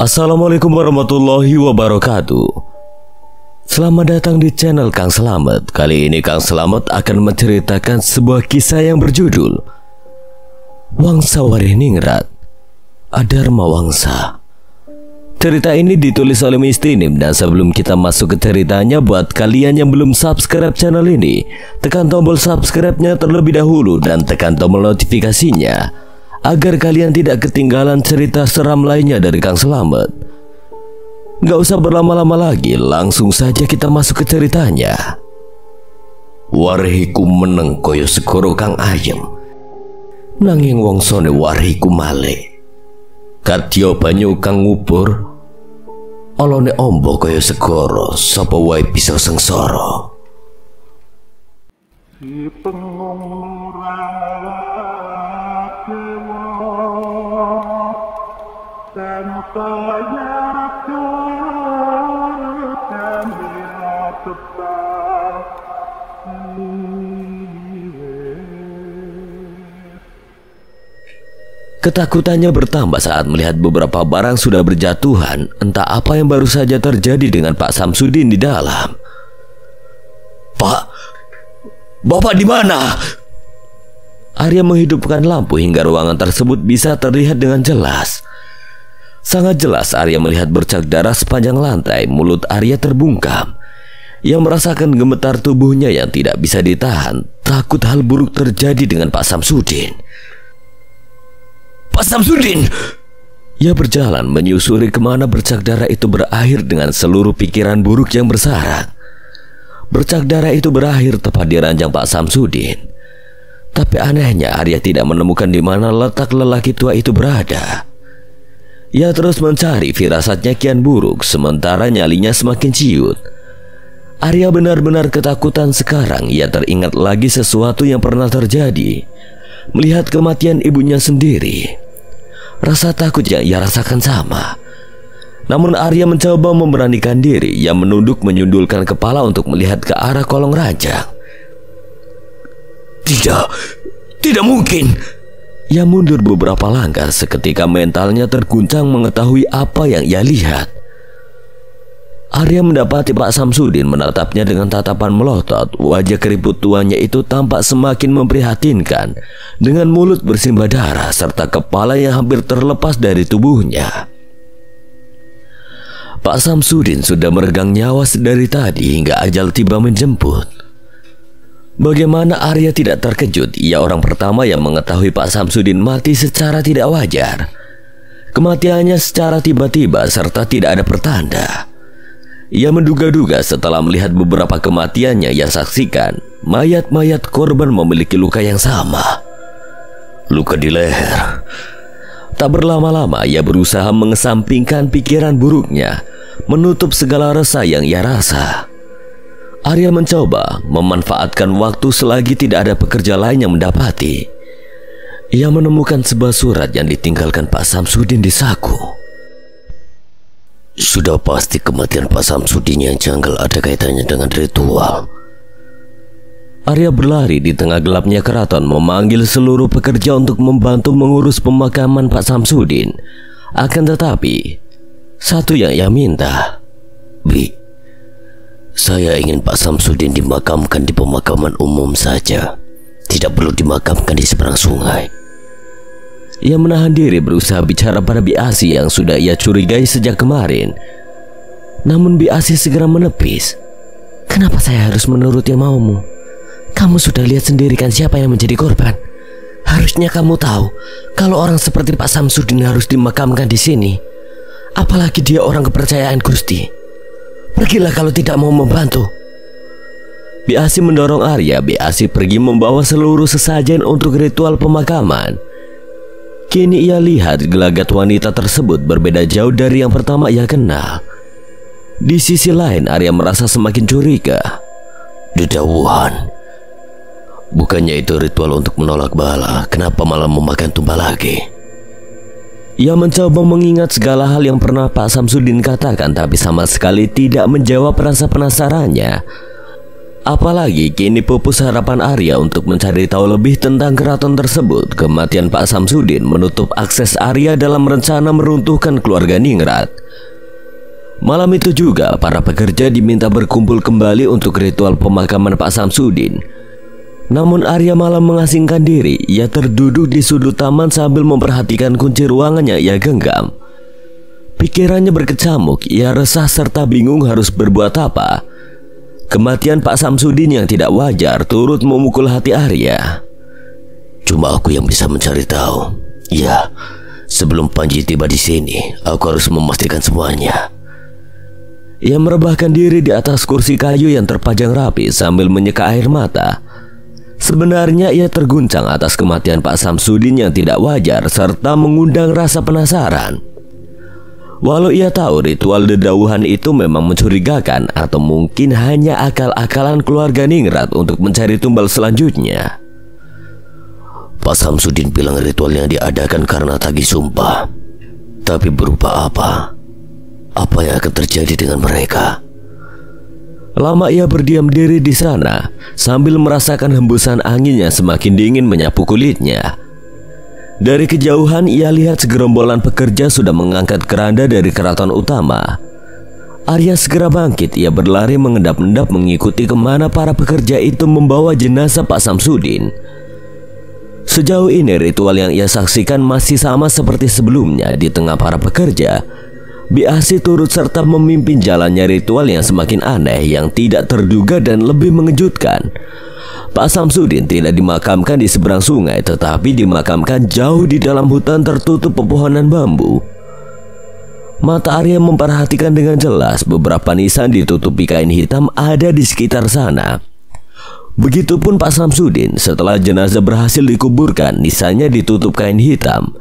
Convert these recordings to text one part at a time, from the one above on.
Assalamualaikum warahmatullahi wabarakatuh. Selamat datang di channel Kang Slamet. Kali ini Kang Slamet akan menceritakan sebuah kisah yang berjudul Wangsa Wariningrat Adharma Wangsa. Cerita ini ditulis oleh Mistinim, dan sebelum kita masuk ke ceritanya, buat kalian yang belum subscribe channel ini, tekan tombol subscribe-nya terlebih dahulu dan tekan tombol notifikasinya agar kalian tidak ketinggalan cerita seram lainnya dari Kang Slamet. Gak usah berlama-lama lagi, langsung saja kita masuk ke ceritanya. Warihiku meneng koyo segoro kang ayem, nanging wongsone warihiku male. Kadya banyu kang ngubur, olone ombo koyo segoro, sapa wae bisa sengsara. Si pengurang dan saya Ketakutannya bertambah saat melihat beberapa barang sudah berjatuhan. Entah apa yang baru saja terjadi dengan Pak Samsudin di dalam. Pak, Bapak di mana? Arya menghidupkan lampu hingga ruangan tersebut bisa terlihat dengan jelas. Sangat jelas Arya melihat bercak darah sepanjang lantai. Mulut Arya terbungkam. Ia merasakan gemetar tubuhnya yang tidak bisa ditahan. Takut hal buruk terjadi dengan Pak Samsudin. Pak Samsudin! Ia berjalan menyusuri kemana bercak darah itu berakhir dengan seluruh pikiran buruk yang bersarang. Bercak darah itu berakhir tepat di ranjang Pak Samsudin. Tapi anehnya Arya tidak menemukan di mana letak lelaki tua itu berada. Ia terus mencari, firasatnya kian buruk, sementara nyalinya semakin ciut. Arya benar-benar ketakutan sekarang. Ia teringat lagi sesuatu yang pernah terjadi. Melihat kematian ibunya sendiri. Rasa takut yang ia rasakan sama. Namun Arya mencoba memberanikan diri. Ia menunduk menyundulkan kepala untuk melihat ke arah kolong ranjang. Tidak mungkin. Ia mundur beberapa langkah, seketika mentalnya terguncang mengetahui apa yang ia lihat. Arya mendapati Pak Samsudin menatapnya dengan tatapan melotot. Wajah keriput tuanya itu tampak semakin memprihatinkan, dengan mulut bersimbah darah serta kepala yang hampir terlepas dari tubuhnya. Pak Samsudin sudah meregang nyawa dari tadi hingga ajal tiba menjemput. Bagaimana Arya tidak terkejut? Ia orang pertama yang mengetahui Pak Samsudin mati secara tidak wajar. Kematiannya secara tiba-tiba serta tidak ada pertanda. Ia menduga-duga setelah melihat beberapa kematiannya ia saksikan. Mayat-mayat korban memiliki luka yang sama. Luka di leher. Tak berlama-lama ia berusaha mengesampingkan pikiran buruknya, menutup segala resah yang ia rasa. Arya mencoba memanfaatkan waktu selagi tidak ada pekerja lain yang mendapati. Ia menemukan sebuah surat yang ditinggalkan Pak Samsudin di saku. Sudah pasti kematian Pak Samsudin yang janggal ada kaitannya dengan ritual. Arya berlari di tengah gelapnya keraton, memanggil seluruh pekerja untuk membantu mengurus pemakaman Pak Samsudin. Akan tetapi, satu yang ia minta, Bi, saya ingin Pak Samsudin dimakamkan di pemakaman umum saja. Tidak perlu dimakamkan di seberang sungai. Ia menahan diri berusaha bicara pada Bi Asi yang sudah ia curigai sejak kemarin. Namun Bi Asi segera menepis. Kenapa saya harus menuruti maumu? Kamu sudah lihat sendiri kan siapa yang menjadi korban. Harusnya kamu tahu kalau orang seperti Pak Samsudin harus dimakamkan di sini. Apalagi dia orang kepercayaan Gusti. Pergilah kalau tidak mau membantu. Bi Asi mendorong Arya. Bi Asi pergi membawa seluruh sesajen untuk ritual pemakaman. Kini ia lihat gelagat wanita tersebut berbeda jauh dari yang pertama ia kenal. Di sisi lain Arya merasa semakin curiga. Dedauhan, bukannya itu ritual untuk menolak bala, kenapa malah memakan tumbal lagi? Ia mencoba mengingat segala hal yang pernah Pak Samsudin katakan, tapi sama sekali tidak menjawab rasa penasarannya. Apalagi kini pupus harapan Arya untuk mencari tahu lebih tentang keraton tersebut. Kematian Pak Samsudin menutup akses Arya dalam rencana meruntuhkan keluarga Ningrat. Malam itu juga para pekerja diminta berkumpul kembali untuk ritual pemakaman Pak Samsudin. Namun Arya malah mengasingkan diri. Ia terduduk di sudut taman sambil memperhatikan kunci ruangannya ia genggam. Pikirannya berkecamuk, ia resah serta bingung harus berbuat apa. Kematian Pak Samsudin yang tidak wajar turut memukul hati Arya. Cuma aku yang bisa mencari tahu. Ya, sebelum Panji tiba di sini, aku harus memastikan semuanya. Ia merebahkan diri di atas kursi kayu yang terpajang rapi sambil menyeka air mata. Sebenarnya ia terguncang atas kematian Pak Samsudin yang tidak wajar serta mengundang rasa penasaran. Walau ia tahu ritual dedauhan itu memang mencurigakan atau mungkin hanya akal-akalan keluarga Ningrat untuk mencari tumbal selanjutnya. Pak Samsudin bilang ritual yang diadakan karena tagih sumpah. Tapi berupa apa? Apa yang akan terjadi dengan mereka? Lama ia berdiam diri di sana sambil merasakan hembusan angin yang semakin dingin menyapu kulitnya. Dari kejauhan ia lihat segerombolan pekerja sudah mengangkat keranda dari keraton utama. Arya segera bangkit, ia berlari mengendap-endap mengikuti kemana para pekerja itu membawa jenazah Pak Samsudin. Sejauh ini ritual yang ia saksikan masih sama seperti sebelumnya. Di tengah para pekerja, Biasi turut serta memimpin jalannya ritual yang semakin aneh, yang tidak terduga dan lebih mengejutkan. Pak Samsudin tidak dimakamkan di seberang sungai, tetapi dimakamkan jauh di dalam hutan tertutup pepohonan bambu. Mata Arya memperhatikan dengan jelas beberapa nisan ditutupi kain hitam ada di sekitar sana. Begitupun Pak Samsudin, setelah jenazah berhasil dikuburkan, nisannya ditutup kain hitam.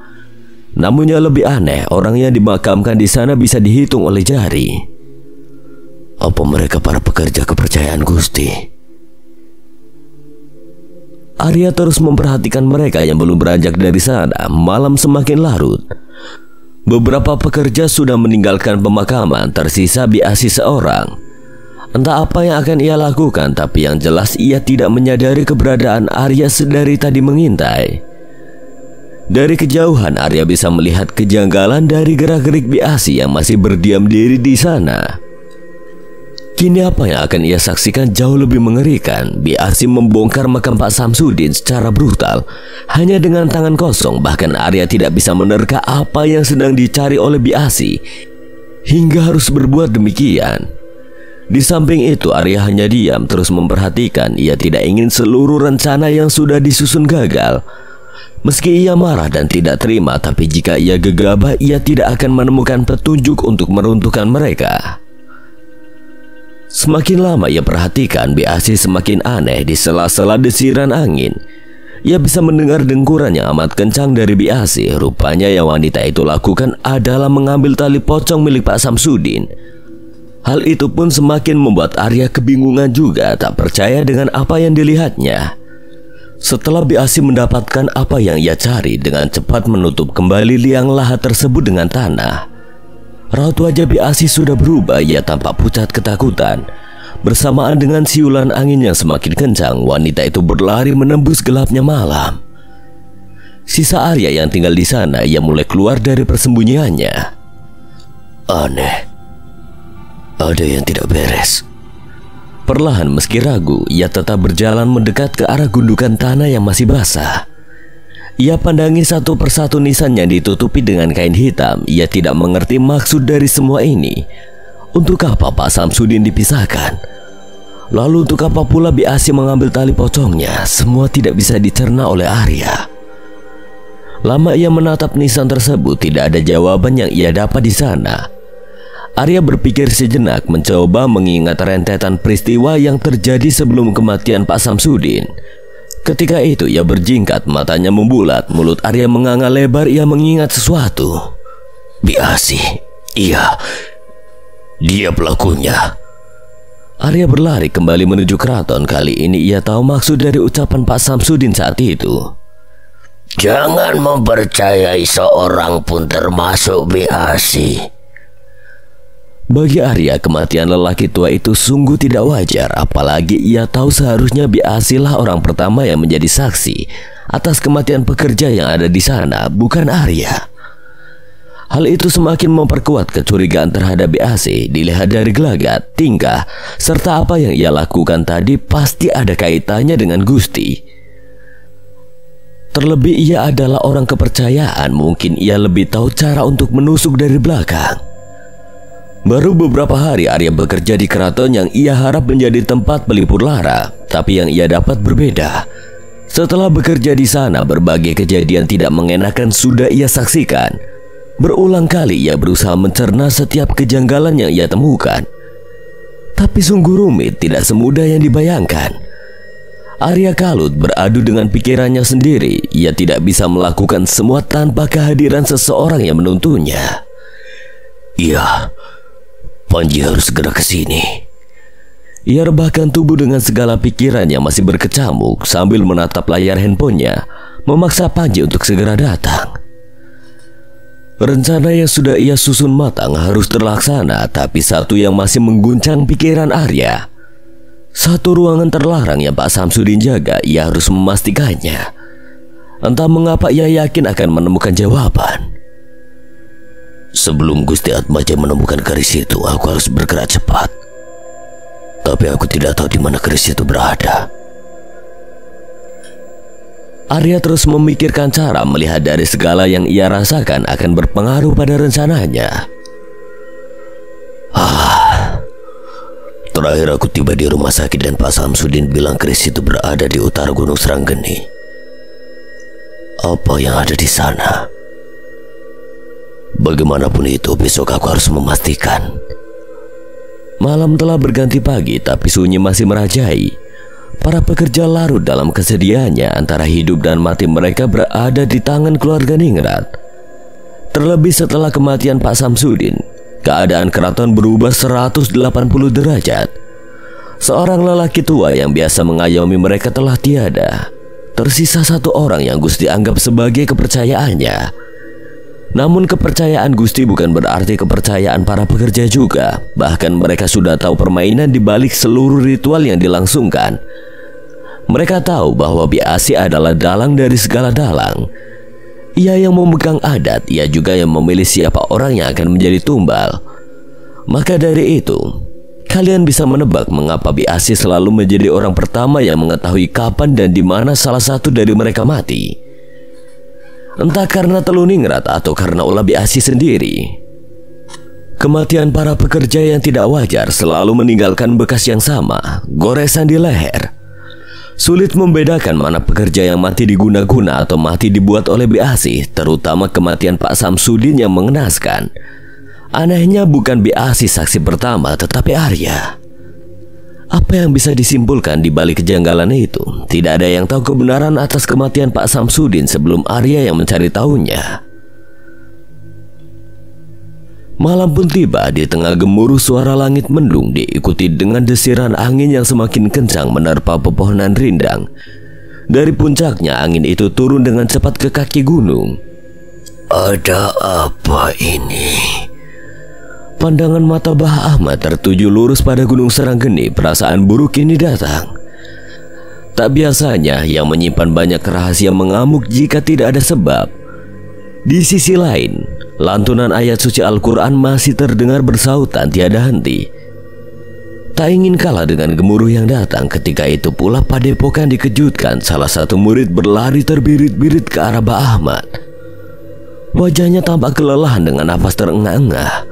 Namun yang lebih aneh, orang yang dimakamkan di sana bisa dihitung oleh jari. Apa mereka para pekerja kepercayaan Gusti? Arya terus memperhatikan mereka yang belum beranjak dari sana. Malam semakin larut. Beberapa pekerja sudah meninggalkan pemakaman, tersisa Biasi seorang. Entah apa yang akan ia lakukan, tapi yang jelas ia tidak menyadari keberadaan Arya sedari tadi mengintai. Dari kejauhan Arya bisa melihat kejanggalan dari gerak-gerik Biasi yang masih berdiam diri di sana. Kini apa yang akan ia saksikan jauh lebih mengerikan. Biasi membongkar makam Pak Samsudin secara brutal, hanya dengan tangan kosong. Bahkan Arya tidak bisa menerka apa yang sedang dicari oleh Biasi hingga harus berbuat demikian. Di samping itu Arya hanya diam terus memperhatikan. Ia tidak ingin seluruh rencana yang sudah disusun gagal. Meski ia marah dan tidak terima, tapi jika ia gegabah, ia tidak akan menemukan petunjuk untuk meruntuhkan mereka. Semakin lama ia perhatikan, Biasi semakin aneh. Di sela-sela desiran angin, ia bisa mendengar dengkuran yang amat kencang dari Biasi. Rupanya yang wanita itu lakukan adalah mengambil tali pocong milik Pak Samsudin. Hal itu pun semakin membuat Arya kebingungan juga, tak percaya dengan apa yang dilihatnya. Setelah Biasi mendapatkan apa yang ia cari, dengan cepat menutup kembali liang lahat tersebut dengan tanah. Raut wajah Biasi sudah berubah, ia tampak pucat ketakutan. Bersamaan dengan siulan angin yang semakin kencang, wanita itu berlari menembus gelapnya malam. Sisa Arya yang tinggal di sana, ia mulai keluar dari persembunyiannya. Aneh, ada yang tidak beres. Perlahan meski ragu, ia tetap berjalan mendekat ke arah gundukan tanah yang masih basah. Ia pandangi satu persatu nisan yang ditutupi dengan kain hitam. Ia tidak mengerti maksud dari semua ini. Untuk apa Pak Samsudin dipisahkan? Lalu untuk apa pula Biasi mengambil tali pocongnya? Semua tidak bisa dicerna oleh Arya. Lama ia menatap nisan tersebut, tidak ada jawaban yang ia dapat di sana. Arya berpikir sejenak, mencoba mengingat rentetan peristiwa yang terjadi sebelum kematian Pak Samsudin. Ketika itu ia berjingkat, matanya membulat, mulut Arya menganga lebar. Ia mengingat sesuatu. Biasi, iya, dia pelakunya. Arya berlari kembali menuju keraton. Kali ini ia tahu maksud dari ucapan Pak Samsudin saat itu. Jangan mempercayai seorang pun termasuk Biasi. Bagi Arya, kematian lelaki tua itu sungguh tidak wajar, apalagi ia tahu seharusnya Biasi lah orang pertama yang menjadi saksi atas kematian pekerja yang ada di sana, bukan Arya. Hal itu semakin memperkuat kecurigaan terhadap Biasi. Dilihat dari gelagat, tingkah, serta apa yang ia lakukan tadi pasti ada kaitannya dengan Gusti. Terlebih ia adalah orang kepercayaan, mungkin ia lebih tahu cara untuk menusuk dari belakang. Baru beberapa hari Arya bekerja di keraton yang ia harap menjadi tempat pelipur lara, tapi yang ia dapat berbeda. Setelah bekerja di sana, berbagai kejadian tidak mengenakan sudah ia saksikan. Berulang kali ia berusaha mencerna setiap kejanggalan yang ia temukan. Tapi sungguh rumit, tidak semudah yang dibayangkan. Arya kalut beradu dengan pikirannya sendiri. Ia tidak bisa melakukan semua tanpa kehadiran seseorang yang menuntunnya. Iya, Panji harus segera ke sini. Ia rebahkan tubuh dengan segala pikiran yang masih berkecamuk sambil menatap layar handphonenya, memaksa Panji untuk segera datang. Rencana yang sudah ia susun matang harus terlaksana, tapi satu yang masih mengguncang pikiran Arya. Satu ruangan terlarang yang Pak Samsudin jaga, ia harus memastikannya. Entah mengapa ia yakin akan menemukan jawaban. Sebelum Gusti Atmaja menemukan keris itu, aku harus bergerak cepat. Tapi aku tidak tahu di mana keris itu berada. Arya terus memikirkan cara melihat dari segala yang ia rasakan akan berpengaruh pada rencananya. Terakhir aku tiba di rumah sakit dan Pak Samsudin bilang keris itu berada di utara Gunung Seranggeni. Apa yang ada di sana? Bagaimanapun itu, besok aku harus memastikan. Malam telah berganti pagi, tapi sunyi masih merajai. Para pekerja larut dalam kesedihannya, antara hidup dan mati mereka berada di tangan keluarga Ningrat. Terlebih setelah kematian Pak Samsudin, keadaan keraton berubah 180 derajat. Seorang lelaki tua yang biasa mengayomi mereka telah tiada. Tersisa satu orang yang Gusti anggap sebagai kepercayaannya. Namun kepercayaan Gusti bukan berarti kepercayaan para pekerja juga. Bahkan mereka sudah tahu permainan di balik seluruh ritual yang dilangsungkan. Mereka tahu bahwa Biasi adalah dalang dari segala dalang. Ia yang memegang adat, ia juga yang memilih siapa orang yang akan menjadi tumbal. Maka dari itu, kalian bisa menebak mengapa Biasi selalu menjadi orang pertama yang mengetahui kapan dan di mana salah satu dari mereka mati. Entah karena Teluningrat atau karena ulah Biasi sendiri. Kematian para pekerja yang tidak wajar selalu meninggalkan bekas yang sama, goresan di leher. Sulit membedakan mana pekerja yang mati diguna-guna atau mati dibuat oleh Biasi, terutama kematian Pak Samsudin yang mengenaskan. Anehnya bukan Biasi saksi pertama, tetapi Arya. Apa yang bisa disimpulkan di balik kejanggalan itu? Tidak ada yang tahu kebenaran atas kematian Pak Samsudin sebelum Arya yang mencari tahunya. Malam pun tiba. Di tengah gemuruh suara langit mendung diikuti dengan desiran angin yang semakin kencang menerpa pepohonan rindang. Dari puncaknya angin itu turun dengan cepat ke kaki gunung. Ada apa ini? Pandangan mata Bah Ahmad tertuju lurus pada Gunung Seranggeni. Perasaan buruk ini datang. Tak biasanya yang menyimpan banyak rahasia mengamuk jika tidak ada sebab. Di sisi lain, lantunan ayat suci Al-Quran masih terdengar bersautan tiada henti. Tak ingin kalah dengan gemuruh yang datang, ketika itu pula padepokan dikejutkan. Salah satu murid berlari terbirit-birit ke arah Bah Ahmad. Wajahnya tampak kelelahan dengan nafas terengah-engah.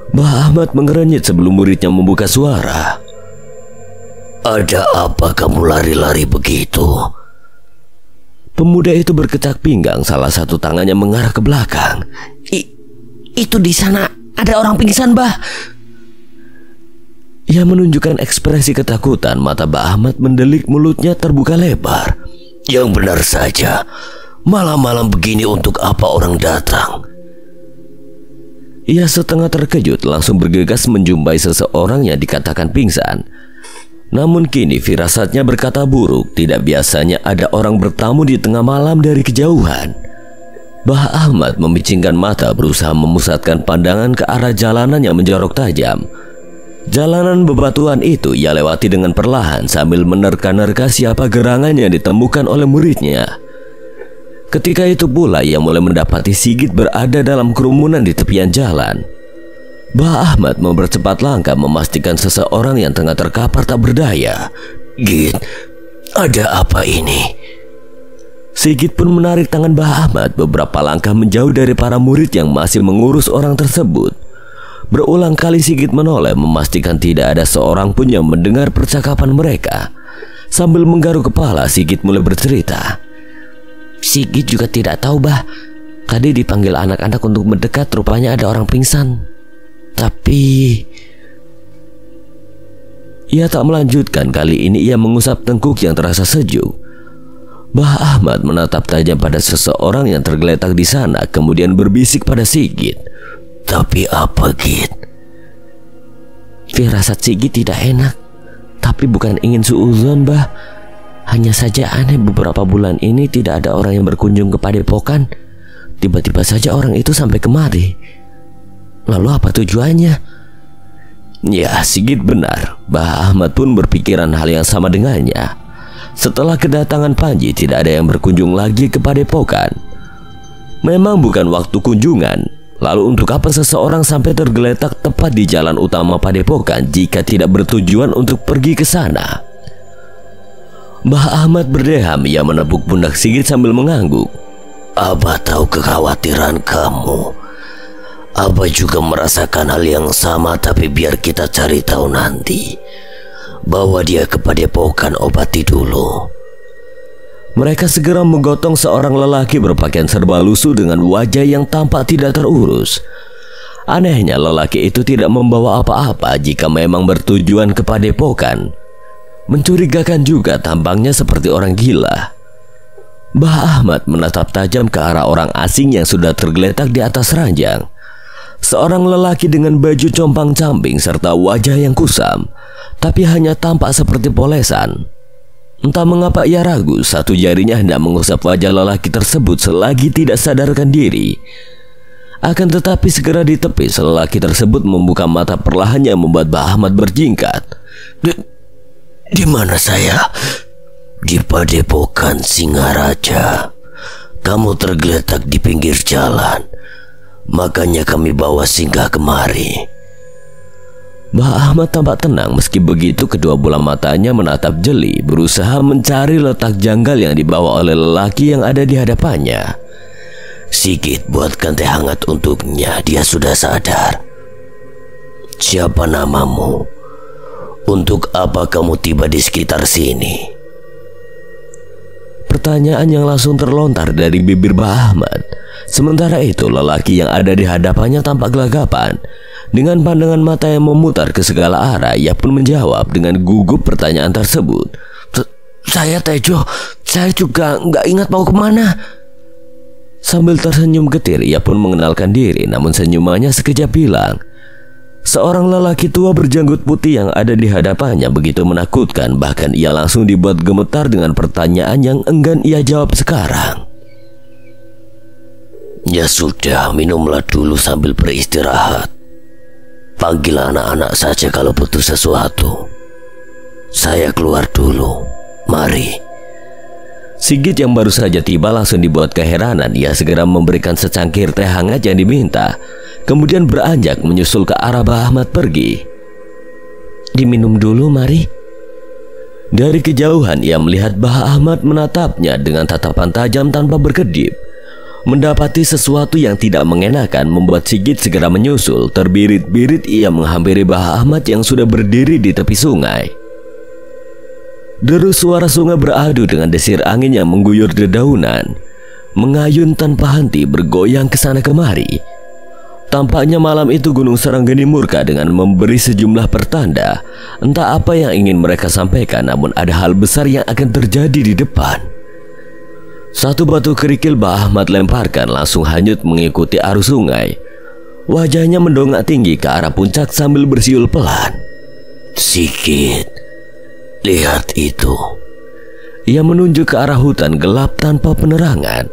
Bah Ahmad mengerenyit sebelum muridnya membuka suara. Ada apa kamu lari-lari begitu? Pemuda itu berkecak pinggang, salah satu tangannya mengarah ke belakang. Itu di sana ada orang pingsan, Bah. Ia menunjukkan ekspresi ketakutan. Mata Bah Ahmad mendelik, mulutnya terbuka lebar. Yang benar saja, malam-malam begini untuk apa orang datang? Ia setengah terkejut, langsung bergegas menjumpai seseorang yang dikatakan pingsan. Namun kini firasatnya berkata buruk. Tidak biasanya ada orang bertamu di tengah malam dari kejauhan. Bah Ahmad membicingkan mata berusaha memusatkan pandangan ke arah jalanan yang menjorok tajam. Jalanan bebatuan itu ia lewati dengan perlahan sambil menerka-nerka siapa gerangan yang ditemukan oleh muridnya. Ketika itu pula ia mulai mendapati Sigit berada dalam kerumunan di tepian jalan. Bah Ahmad mempercepat langkah memastikan seseorang yang tengah terkapar tak berdaya. Git, ada apa ini? Sigit pun menarik tangan Bah Ahmad beberapa langkah menjauh dari para murid yang masih mengurus orang tersebut. Berulang kali Sigit menoleh memastikan tidak ada seorang pun yang mendengar percakapan mereka. Sambil menggaruk kepala, Sigit mulai bercerita. Sigit juga tidak tahu, Bah. Tadi dipanggil anak-anak untuk mendekat, rupanya ada orang pingsan. Tapi ia tak melanjutkan. Kali ini ia mengusap tengkuk yang terasa sejuk. Bah Ahmad menatap tajam pada seseorang yang tergeletak di sana, kemudian berbisik pada Sigit. Tapi apa, Git? firasat Sigit tidak enak. Tapi bukan ingin suudzon, Bah. Hanya saja aneh, beberapa bulan ini tidak ada orang yang berkunjung ke padepokan. Tiba-tiba saja orang itu sampai kemari. Lalu apa tujuannya? Ya, Sigit benar. Bah Ahmad pun berpikiran hal yang sama dengannya. Setelah kedatangan Panji, tidak ada yang berkunjung lagi ke padepokan. Memang bukan waktu kunjungan. Lalu untuk apa seseorang sampai tergeletak tepat di jalan utama padepokan jika tidak bertujuan untuk pergi ke sana? Bah Ahmad berdeham, ia menepuk pundak Sigit sambil mengangguk. Abah tahu kekhawatiran kamu. Abah juga merasakan hal yang sama, tapi biar kita cari tahu nanti. Bawa dia ke padepokan, obati dulu. Mereka segera menggotong seorang lelaki berpakaian serba lusuh dengan wajah yang tampak tidak terurus. Anehnya lelaki itu tidak membawa apa-apa jika memang bertujuan ke padepokan. Mencurigakan juga, tampangnya seperti orang gila. Bah Ahmad menatap tajam ke arah orang asing yang sudah tergeletak di atas ranjang. Seorang lelaki dengan baju compang-camping serta wajah yang kusam, tapi hanya tampak seperti polesan. Entah mengapa ia ragu, satu jarinya hendak mengusap wajah lelaki tersebut selagi tidak sadarkan diri. Akan tetapi segera ditepis, lelaki tersebut membuka mata perlahan yang membuat Bah Ahmad berjingkat. Di mana saya? Di padepokan Singaraja. Kamu tergeletak di pinggir jalan, makanya kami bawa singgah kemari. Bah Ahmad tampak tenang. Meski begitu, kedua bola matanya menatap jeli, berusaha mencari letak janggal yang dibawa oleh lelaki yang ada di hadapannya. Sigit, buatkan teh hangat untuknya, dia sudah sadar. Siapa namamu? Untuk apa kamu tiba di sekitar sini? Pertanyaan yang langsung terlontar dari bibir Bah Ahmad. Sementara itu lelaki yang ada di hadapannya tampak gelagapan. Dengan pandangan mata yang memutar ke segala arah, ia pun menjawab dengan gugup pertanyaan tersebut. Saya Tejo, saya juga nggak ingat mau kemana. Sambil tersenyum getir, ia pun mengenalkan diri, namun senyumannya sekejap hilang. Seorang lelaki tua berjanggut putih yang ada di hadapannya begitu menakutkan, bahkan ia langsung dibuat gemetar dengan pertanyaan yang enggan ia jawab sekarang. Ya sudah, minumlah dulu sambil beristirahat. Panggil anak-anak saja kalau butuh sesuatu. Saya keluar dulu, mari. Sigit yang baru saja tiba langsung dibuat keheranan. Ia segera memberikan secangkir teh hangat yang diminta, kemudian beranjak menyusul ke arah Bah Ahmad pergi. Diminum dulu, mari. Dari kejauhan ia melihat Bah Ahmad menatapnya dengan tatapan tajam tanpa berkedip. Mendapati sesuatu yang tidak mengenakan membuat Sigit segera menyusul. Terbirit-birit ia menghampiri Bah Ahmad yang sudah berdiri di tepi sungai. Deru suara sungai beradu dengan desir angin yang mengguyur dedaunan, mengayun tanpa henti bergoyang ke sana kemari. Tampaknya malam itu Gunung Saranggeni murka dengan memberi sejumlah pertanda. Entah apa yang ingin mereka sampaikan, namun ada hal besar yang akan terjadi di depan. Satu batu kerikil Bah Ahmad lemparkan langsung hanyut mengikuti arus sungai. Wajahnya mendongak tinggi ke arah puncak sambil bersiul pelan. Sigit, lihat itu. Ia menunjuk ke arah hutan gelap tanpa penerangan.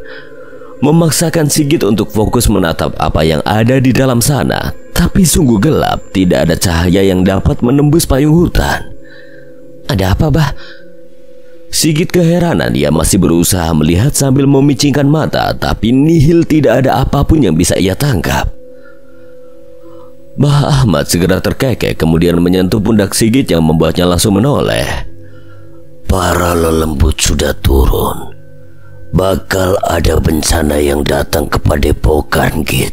memaksakan Sigit untuk fokus menatap apa yang ada di dalam sana. Tapi sungguh gelap, tidak ada cahaya yang dapat menembus payung hutan. Ada apa, Bah? Sigit keheranan, ia masih berusaha melihat sambil memicingkan mata, tapi nihil, tidak ada apapun yang bisa ia tangkap. Bah Ahmad segera terkekeh, kemudian menyentuh pundak Sigit yang membuatnya langsung menoleh. Para lelembut sudah turun. Bakal ada bencana yang datang ke Padepokan, Git.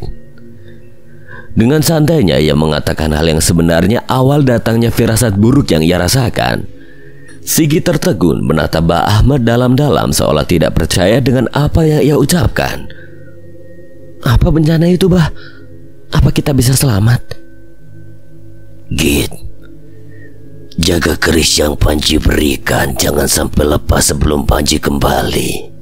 Dengan santainya ia mengatakan hal yang sebenarnya awal datangnya firasat buruk yang ia rasakan. Sigit tertegun menatap Bah Ahmad dalam-dalam seolah tidak percaya dengan apa yang ia ucapkan. Apa bencana itu, Bah? Apa kita bisa selamat? Git, jaga keris yang Panji berikan, jangan sampai lepas sebelum Panji kembali.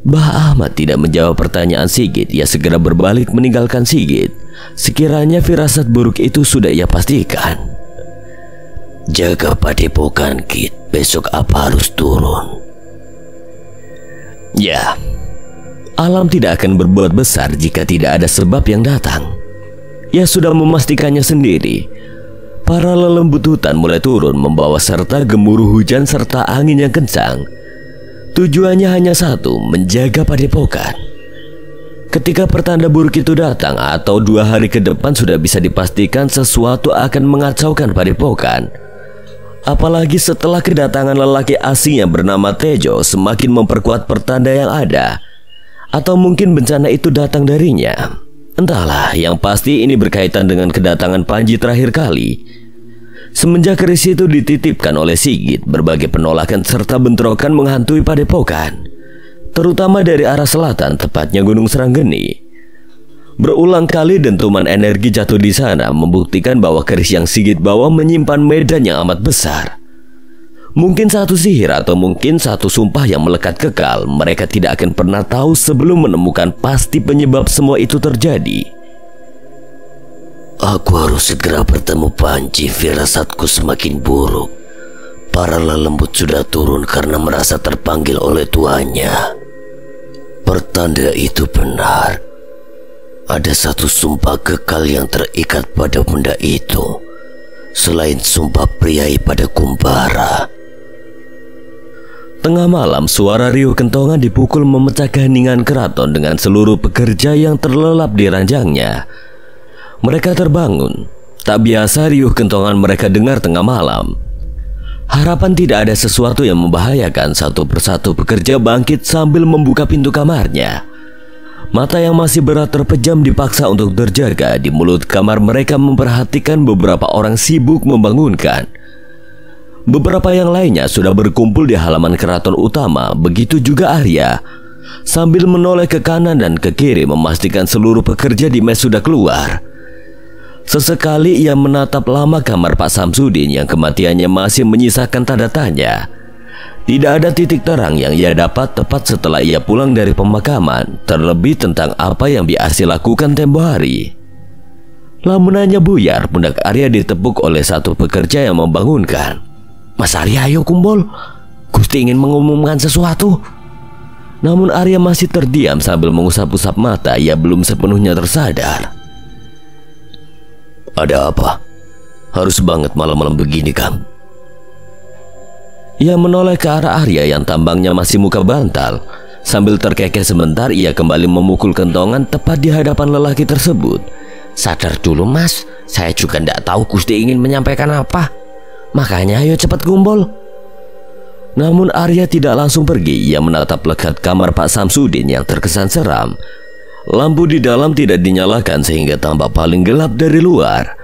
Bah Ahmad tidak menjawab pertanyaan Sigit. Ia segera berbalik meninggalkan Sigit. Sekiranya firasat buruk itu sudah ia pastikan. Jaga Padepokan, Git. Besok apa harus turun? Ya, alam tidak akan berbuat besar jika tidak ada sebab yang datang. Ia sudah memastikannya sendiri. Para lelembut hutan mulai turun membawa serta gemuruh hujan serta angin yang kencang. Tujuannya hanya satu, menjaga Padepokan. Ketika pertanda buruk itu datang atau 2 hari ke depan sudah bisa dipastikan sesuatu akan mengacaukan Padepokan. Apalagi setelah kedatangan lelaki asing yang bernama Tejo semakin memperkuat pertanda yang ada. Atau mungkin bencana itu datang darinya. Entahlah, yang pasti ini berkaitan dengan kedatangan Panji terakhir kali. Semenjak keris itu dititipkan oleh Sigit, berbagai penolakan serta bentrokan menghantui Padepokan, terutama dari arah selatan, tepatnya Gunung Seranggeni. Berulang kali dentuman energi jatuh di sana membuktikan bahwa keris yang Sigit bawa menyimpan medan yang amat besar. Mungkin satu sihir atau mungkin satu sumpah yang melekat kekal. Mereka tidak akan pernah tahu sebelum menemukan pasti penyebab semua itu terjadi. Aku harus segera bertemu Panji. Firasatku semakin buruk. Para lelembut sudah turun karena merasa terpanggil oleh tuannya. Pertanda itu benar. Ada satu sumpah kekal yang terikat pada benda itu, selain sumpah priai pada Kumbara. Tengah malam, suara riuh kentongan dipukul memecah keheningan keraton dengan seluruh pekerja yang terlelap di ranjangnya. Mereka terbangun. Tak biasa riuh kentongan mereka dengar tengah malam. Harapan tidak ada sesuatu yang membahayakan, satu persatu pekerja bangkit sambil membuka pintu kamarnya. Mata yang masih berat terpejam dipaksa untuk terjaga. Di mulut kamar mereka memperhatikan beberapa orang sibuk membangunkan. Beberapa yang lainnya sudah berkumpul di halaman keraton utama. Begitu juga Arya, sambil menoleh ke kanan dan ke kiri memastikan seluruh pekerja di mes sudah keluar. Sesekali ia menatap lama kamar Pak Samsudin yang kematiannya masih menyisakan tanda tanya. Tidak ada titik terang yang ia dapat tepat setelah ia pulang dari pemakaman, terlebih tentang apa yang biasa lakukan tempo hari. Lamunannya buyar, pundak Arya ditepuk oleh satu pekerja yang membangunkan. "Mas Arya, ayo kumpul. Gusti ingin mengumumkan sesuatu." Namun Arya masih terdiam sambil mengusap-usap mata. Ia belum sepenuhnya tersadar. "Ada apa? Harus banget malam-malam begini, Kang?" Ia menoleh ke arah Arya yang tambangnya masih muka bantal. Sambil terkekeh sebentar, ia kembali memukul kentongan tepat di hadapan lelaki tersebut. "Sadar dulu, Mas. Saya juga tidak tahu Gusti ingin menyampaikan apa. Makanya ayo cepat kumpul." Namun Arya tidak langsung pergi. Ia menatap lekat kamar Pak Samsudin yang terkesan seram. Lampu di dalam tidak dinyalakan sehingga tampak paling gelap dari luar.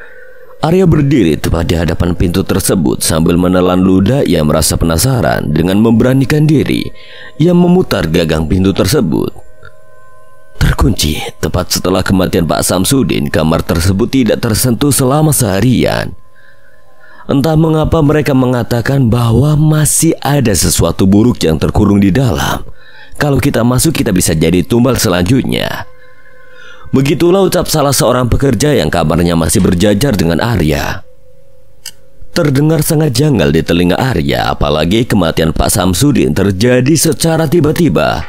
Arya berdiri tepat di hadapan pintu tersebut sambil menelan ludah. Ia merasa penasaran. Dengan memberanikan diri, ia memutar gagang pintu tersebut. Terkunci. Tepat setelah kematian Pak Samsudin, kamar tersebut tidak tersentuh selama seharian. Entah mengapa mereka mengatakan bahwa masih ada sesuatu buruk yang terkurung di dalam. Kalau kita masuk, kita bisa jadi tumbal selanjutnya. Begitulah ucap salah seorang pekerja yang kamarnya masih berjajar dengan Arya. Terdengar sangat janggal di telinga Arya, apalagi kematian Pak Samsudin terjadi secara tiba-tiba.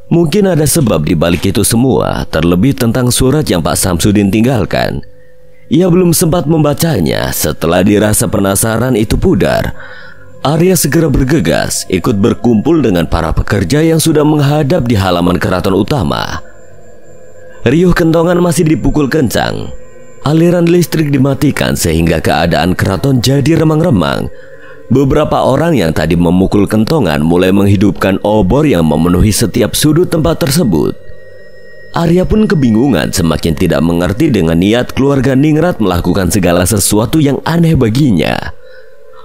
Mungkin ada sebab di balik itu semua, terlebih tentang surat yang Pak Samsudin tinggalkan. Ia belum sempat membacanya. Setelah dirasa penasaran itu pudar, Arya segera bergegas ikut berkumpul dengan para pekerja yang sudah menghadap di halaman keraton utama. Riuh kentongan masih dipukul kencang. Aliran listrik dimatikan sehingga keadaan keraton jadi remang-remang. Beberapa orang yang tadi memukul kentongan mulai menghidupkan obor yang memenuhi setiap sudut tempat tersebut. Arya pun kebingungan, semakin tidak mengerti dengan niat keluarga Ningrat melakukan segala sesuatu yang aneh baginya.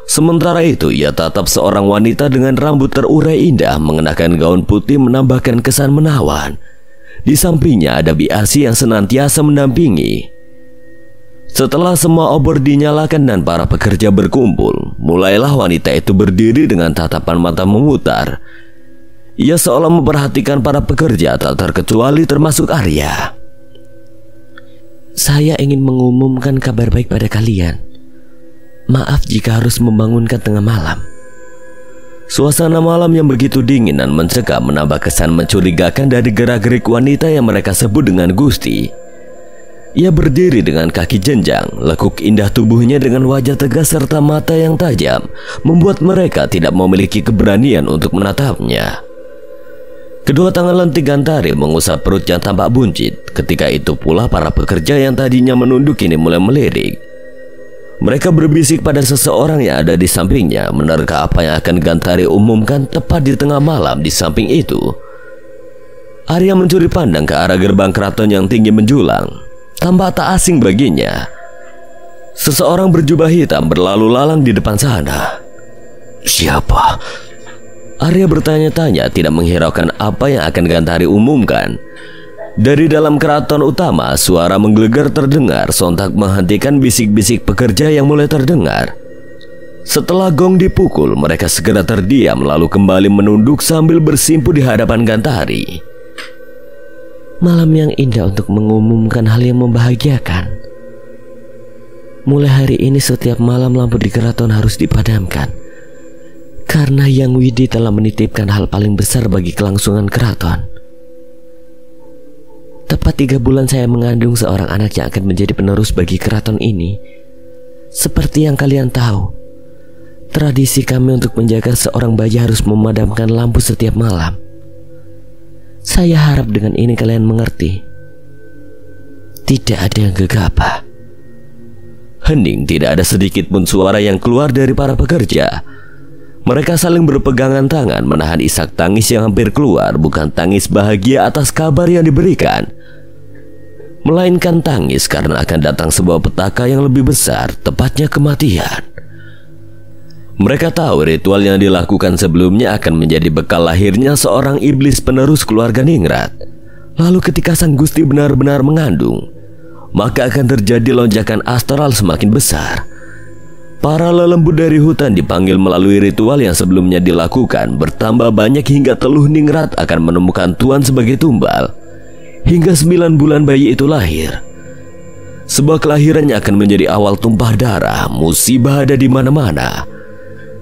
Sementara itu, ia tatap seorang wanita dengan rambut terurai indah mengenakan gaun putih menambahkan kesan menawan. Di sampingnya ada biasi yang senantiasa mendampingi. Setelah semua obor dinyalakan dan para pekerja berkumpul, mulailah wanita itu berdiri dengan tatapan mata memutar. Ia seolah memperhatikan para pekerja tak terkecuali termasuk Arya. Saya ingin mengumumkan kabar baik pada kalian. Maaf jika harus membangunkan tengah malam. Suasana malam yang begitu dingin dan mencekam menambah kesan mencurigakan dari gerak-gerik wanita yang mereka sebut dengan Gusti. Ia berdiri dengan kaki jenjang, lekuk indah tubuhnya dengan wajah tegas serta mata yang tajam membuat mereka tidak memiliki keberanian untuk menatapnya. Kedua tangan lentik Gantari mengusap perut yang tampak buncit. Ketika itu pula para pekerja yang tadinya menunduk kini mulai melirik. Mereka berbisik pada seseorang yang ada di sampingnya, menerka apa yang akan Gantari umumkan tepat di tengah malam di samping itu. Arya mencuri pandang ke arah gerbang keraton yang tinggi menjulang. Tampak tak asing baginya. Seseorang berjubah hitam berlalu lalang di depan sana. Siapa? Arya bertanya-tanya, tidak menghiraukan apa yang akan Gantari umumkan. Dari dalam keraton utama, suara menggelegar terdengar, sontak menghentikan bisik-bisik pekerja yang mulai terdengar. Setelah gong dipukul, mereka segera terdiam lalu kembali menunduk sambil bersimpu di hadapan Gantari. Malam yang indah untuk mengumumkan hal yang membahagiakan. Mulai hari ini setiap malam lampu di keraton harus dipadamkan, karena Yang Widi telah menitipkan hal paling besar bagi kelangsungan keraton. Tepat 3 bulan saya mengandung seorang anak yang akan menjadi penerus bagi keraton ini. Seperti yang kalian tahu, tradisi kami untuk menjaga seorang bayi harus memadamkan lampu setiap malam. Saya harap dengan ini kalian mengerti. Tidak ada yang gegabah. Hening, tidak ada sedikit pun suara yang keluar dari para pekerja. Mereka saling berpegangan tangan menahan isak tangis yang hampir keluar, bukan tangis bahagia atas kabar yang diberikan, melainkan tangis karena akan datang sebuah petaka yang lebih besar, tepatnya kematian. Mereka tahu ritual yang dilakukan sebelumnya akan menjadi bekal lahirnya seorang iblis penerus keluarga Ningrat. Lalu ketika sang Gusti benar-benar mengandung, maka akan terjadi lonjakan astral semakin besar. Para lelembut dari hutan dipanggil melalui ritual yang sebelumnya dilakukan, bertambah banyak hingga Teluh Ningrat akan menemukan Tuan sebagai tumbal. Hingga 9 bulan bayi itu lahir. Sebuah kelahiran yang akan menjadi awal tumpah darah, musibah ada di mana-mana.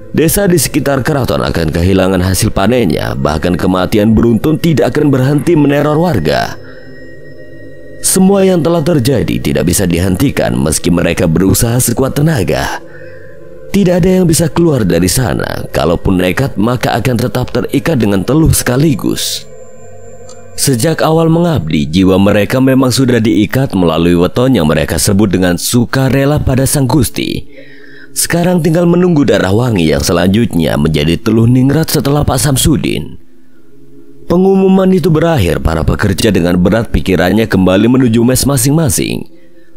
Desa di sekitar keraton akan kehilangan hasil panennya, bahkan kematian beruntun tidak akan berhenti meneror warga. Semua yang telah terjadi tidak bisa dihentikan meski mereka berusaha sekuat tenaga. Tidak ada yang bisa keluar dari sana. Kalaupun nekat, maka akan tetap terikat dengan Teluh sekaligus. Sejak awal mengabdi, jiwa mereka memang sudah diikat melalui weton yang mereka sebut dengan sukarela pada Sang Gusti. Sekarang tinggal menunggu darah wangi yang selanjutnya menjadi Teluh Ningrat setelah Pak Samsudin. Pengumuman itu berakhir, para pekerja dengan berat pikirannya kembali menuju mes masing-masing,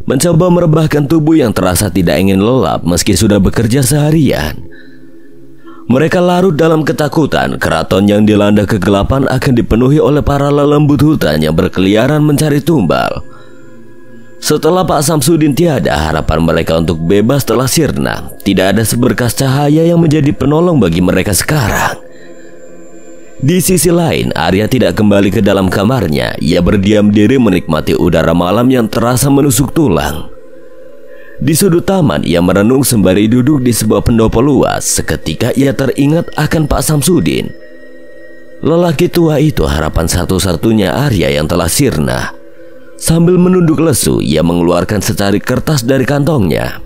mencoba merebahkan tubuh yang terasa tidak ingin lelap meski sudah bekerja seharian. Mereka larut dalam ketakutan. Keraton yang dilanda kegelapan akan dipenuhi oleh para lelembut hutan yang berkeliaran mencari tumbal. Setelah Pak Samsudin tiada, harapan mereka untuk bebas telah sirna. Tidak ada seberkas cahaya yang menjadi penolong bagi mereka sekarang. Di sisi lain, Arya tidak kembali ke dalam kamarnya. Ia berdiam diri menikmati udara malam yang terasa menusuk tulang. Di sudut taman, ia merenung sembari duduk di sebuah pendopo luas. Seketika ia teringat akan Pak Samsudin. Lelaki tua itu harapan satu-satunya Arya yang telah sirna. Sambil menunduk lesu, ia mengeluarkan secari kertas dari kantongnya.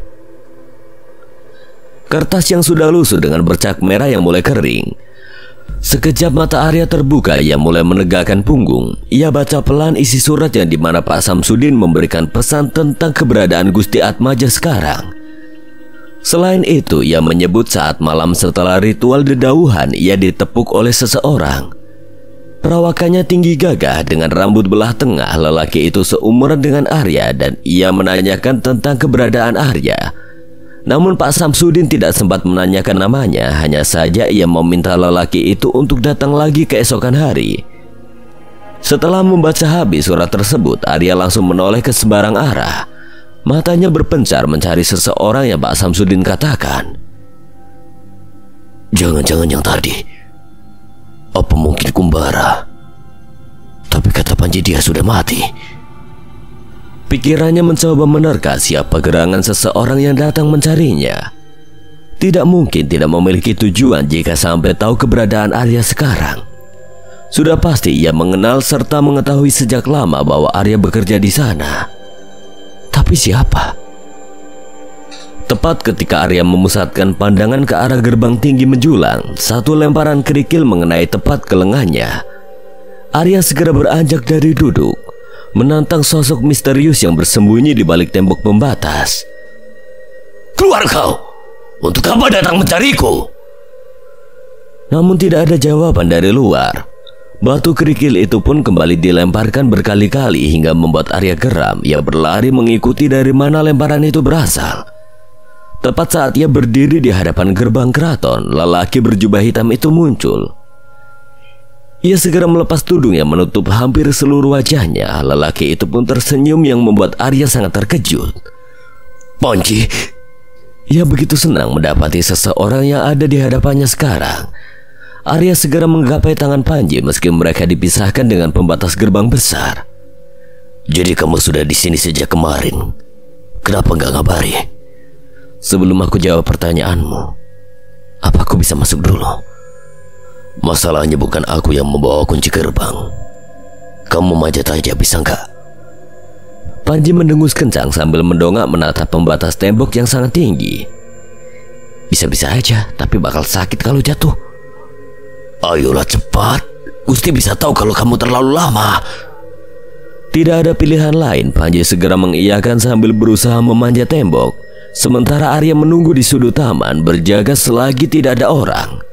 Kertas yang sudah lusuh dengan bercak merah yang mulai kering. Sekejap mata Arya terbuka, ia mulai menegakkan punggung. Ia baca pelan isi surat yang dimana Pak Samsudin memberikan pesan tentang keberadaan Gusti Atmaja sekarang. Selain itu, ia menyebut saat malam setelah ritual dedauhan ia ditepuk oleh seseorang. Perawakannya tinggi gagah dengan rambut belah tengah. Lelaki itu seumuran dengan Arya dan ia menanyakan tentang keberadaan Arya. Namun Pak Samsudin tidak sempat menanyakan namanya, hanya saja ia meminta lelaki itu untuk datang lagi keesokan hari. Setelah membaca habis surat tersebut, Arya langsung menoleh ke sembarang arah. Matanya berpencar mencari seseorang yang Pak Samsudin katakan. Jangan-jangan yang tadi. Apa mungkin Kumbara? Tapi kata Panji dia sudah mati. Pikirannya mencoba menerka siapa gerangan seseorang yang datang mencarinya. Tidak mungkin tidak memiliki tujuan jika sampai tahu keberadaan Arya sekarang. Sudah pasti ia mengenal serta mengetahui sejak lama bahwa Arya bekerja di sana. Tapi siapa? Tepat ketika Arya memusatkan pandangan ke arah gerbang tinggi menjulang, satu lemparan kerikil mengenai tepat ke lengannya. Arya segera beranjak dari duduk, menantang sosok misterius yang bersembunyi di balik tembok pembatas. Keluar kau! Untuk apa datang mencariku? Namun tidak ada jawaban dari luar. Batu kerikil itu pun kembali dilemparkan berkali-kali hingga membuat Arya geram. Ia berlari mengikuti dari mana lemparan itu berasal. Tepat saat ia berdiri di hadapan gerbang keraton, lelaki berjubah hitam itu muncul. Ia segera melepas tudung yang menutup hampir seluruh wajahnya. Lelaki itu pun tersenyum yang membuat Arya sangat terkejut. Panji! Ia begitu senang mendapati seseorang yang ada di hadapannya sekarang. Arya segera menggapai tangan Panji meski mereka dipisahkan dengan pembatas gerbang besar. Jadi kamu sudah di sini sejak kemarin. Kenapa nggak ngabari? Sebelum aku jawab pertanyaanmu, apa aku bisa masuk dulu? Masalahnya bukan aku yang membawa kunci gerbang. Kamu manjat aja bisa nggak? Panji mendengus kencang sambil mendongak menatap pembatas tembok yang sangat tinggi. Bisa-bisa aja, tapi bakal sakit kalau jatuh. Ayolah cepat. Gusti bisa tahu kalau kamu terlalu lama. Tidak ada pilihan lain, Panji segera mengiyakan sambil berusaha memanjat tembok. Sementara Arya menunggu di sudut taman berjaga selagi tidak ada orang.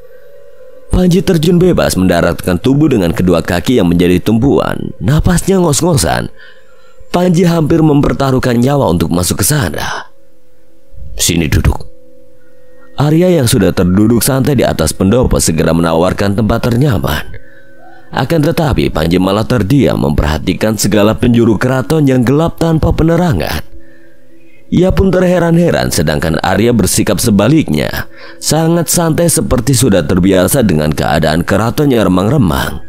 Panji terjun bebas mendaratkan tubuh dengan kedua kaki yang menjadi tumpuan. Napasnya ngos-ngosan. Panji hampir mempertaruhkan nyawa untuk masuk ke sana. Sini duduk. Arya yang sudah terduduk santai di atas pendopo segera menawarkan tempat ternyaman. Akan tetapi Panji malah terdiam memperhatikan segala penjuru keraton yang gelap tanpa penerangan. Ia pun terheran-heran sedangkan Arya bersikap sebaliknya, sangat santai seperti sudah terbiasa dengan keadaan keraton yang remang-remang.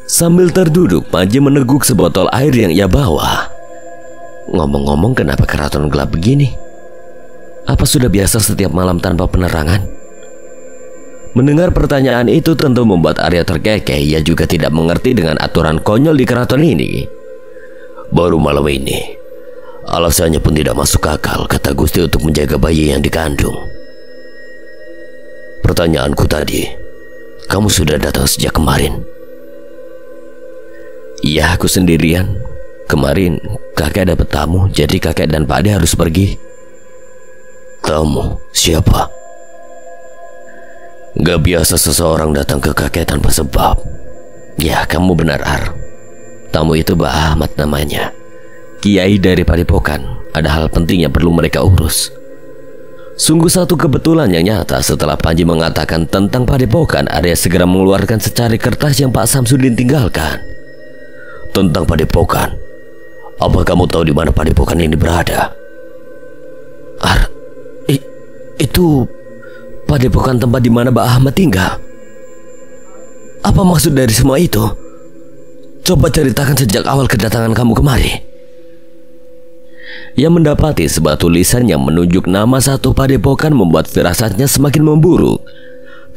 Sambil terduduk, Panji meneguk sebotol air yang ia bawa. Ngomong-ngomong, kenapa keraton gelap begini? Apa sudah biasa setiap malam tanpa penerangan? Mendengar pertanyaan itu tentu membuat Arya terkekeh. Ia juga tidak mengerti dengan aturan konyol di keraton ini. Baru malam ini. Alasannya pun tidak masuk akal, kata Gusti untuk menjaga bayi yang dikandung. Pertanyaanku tadi, kamu sudah datang sejak kemarin? Iya, aku sendirian. Kemarin kakek dapat tamu, jadi kakek dan Pak Ade harus pergi. Tamu? Siapa? Gak biasa seseorang datang ke kakek tanpa sebab. Ya, kamu benar, Ar. Tamu itu Mbak Ahmad namanya. Kiai dari Padepokan. Ada hal penting yang perlu mereka urus. Sungguh satu kebetulan yang nyata. Setelah Panji mengatakan tentang Padepokan, Arya segera mengeluarkan secari kertas yang Pak Samsudin tinggalkan. Tentang Padepokan? Apa kamu tahu di mana Padepokan ini berada? Ar, itu Padepokan tempat di mana Mbak Ahmad tinggal. Apa maksud dari semua itu? Coba ceritakan sejak awal kedatangan kamu kemari. Ia mendapati sebuah tulisan yang menunjuk nama satu padepokan membuat firasatnya semakin memburuk.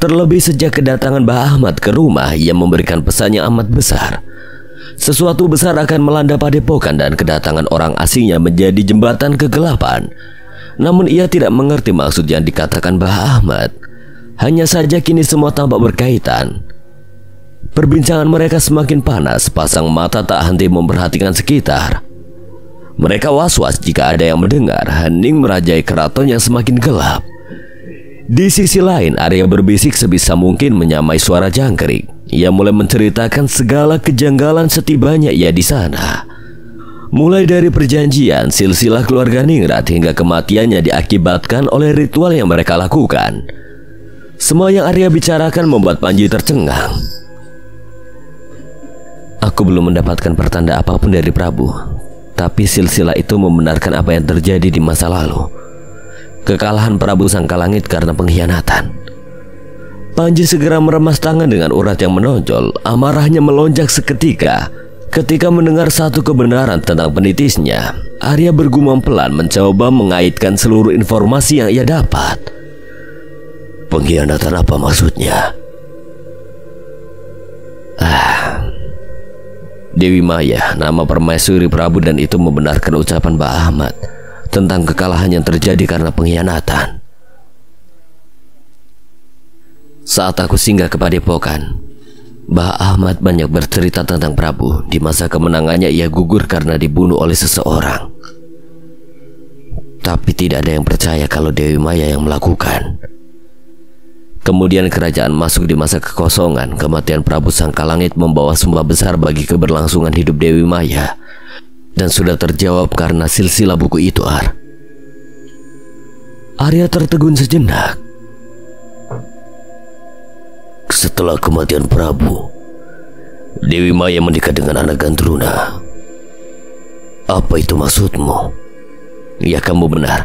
Terlebih sejak kedatangan Mbah Ahmad ke rumah, ia memberikan pesan yang amat besar. Sesuatu besar akan melanda padepokan dan kedatangan orang asingnya menjadi jembatan kegelapan. Namun ia tidak mengerti maksud yang dikatakan Mbah Ahmad. Hanya saja kini semua tampak berkaitan. Perbincangan mereka semakin panas, pasang mata tak henti memperhatikan sekitar. Mereka was-was jika ada yang mendengar, hening merajai keraton yang semakin gelap. Di sisi lain, Arya berbisik sebisa mungkin menyamai suara jangkrik. Ia mulai menceritakan segala kejanggalan setibanya ia di sana. Mulai dari perjanjian, silsilah keluarga Ningrat hingga kematiannya diakibatkan oleh ritual yang mereka lakukan. Semua yang Arya bicarakan membuat Panji tercengang. Aku belum mendapatkan pertanda apapun dari Prabu, tapi silsilah itu membenarkan apa yang terjadi di masa lalu. Kekalahan Prabu Sangkalangit karena pengkhianatan. Panji segera meremas tangan dengan urat yang menonjol. Amarahnya melonjak seketika ketika mendengar satu kebenaran tentang penitisnya. Arya bergumam pelan mencoba mengaitkan seluruh informasi yang ia dapat. Pengkhianatan apa maksudnya? Dewi Maya, nama permaisuri Prabu, dan itu membenarkan ucapan Mbah Ahmad tentang kekalahan yang terjadi karena pengkhianatan. Saat aku singgah ke padepokan, Mbah Ahmad banyak bercerita tentang Prabu. Di masa kemenangannya ia gugur karena dibunuh oleh seseorang. Tapi tidak ada yang percaya kalau Dewi Maya yang melakukan. Kemudian kerajaan masuk di masa kekosongan. Kematian Prabu Sangkalangit membawa sumpah besar bagi keberlangsungan hidup Dewi Maya. Dan sudah terjawab karena silsilah buku itu, Arya tertegun sejenak. Setelah kematian Prabu, Dewi Maya menikah dengan anak Gandruna. Apa itu maksudmu? Ya, kamu benar.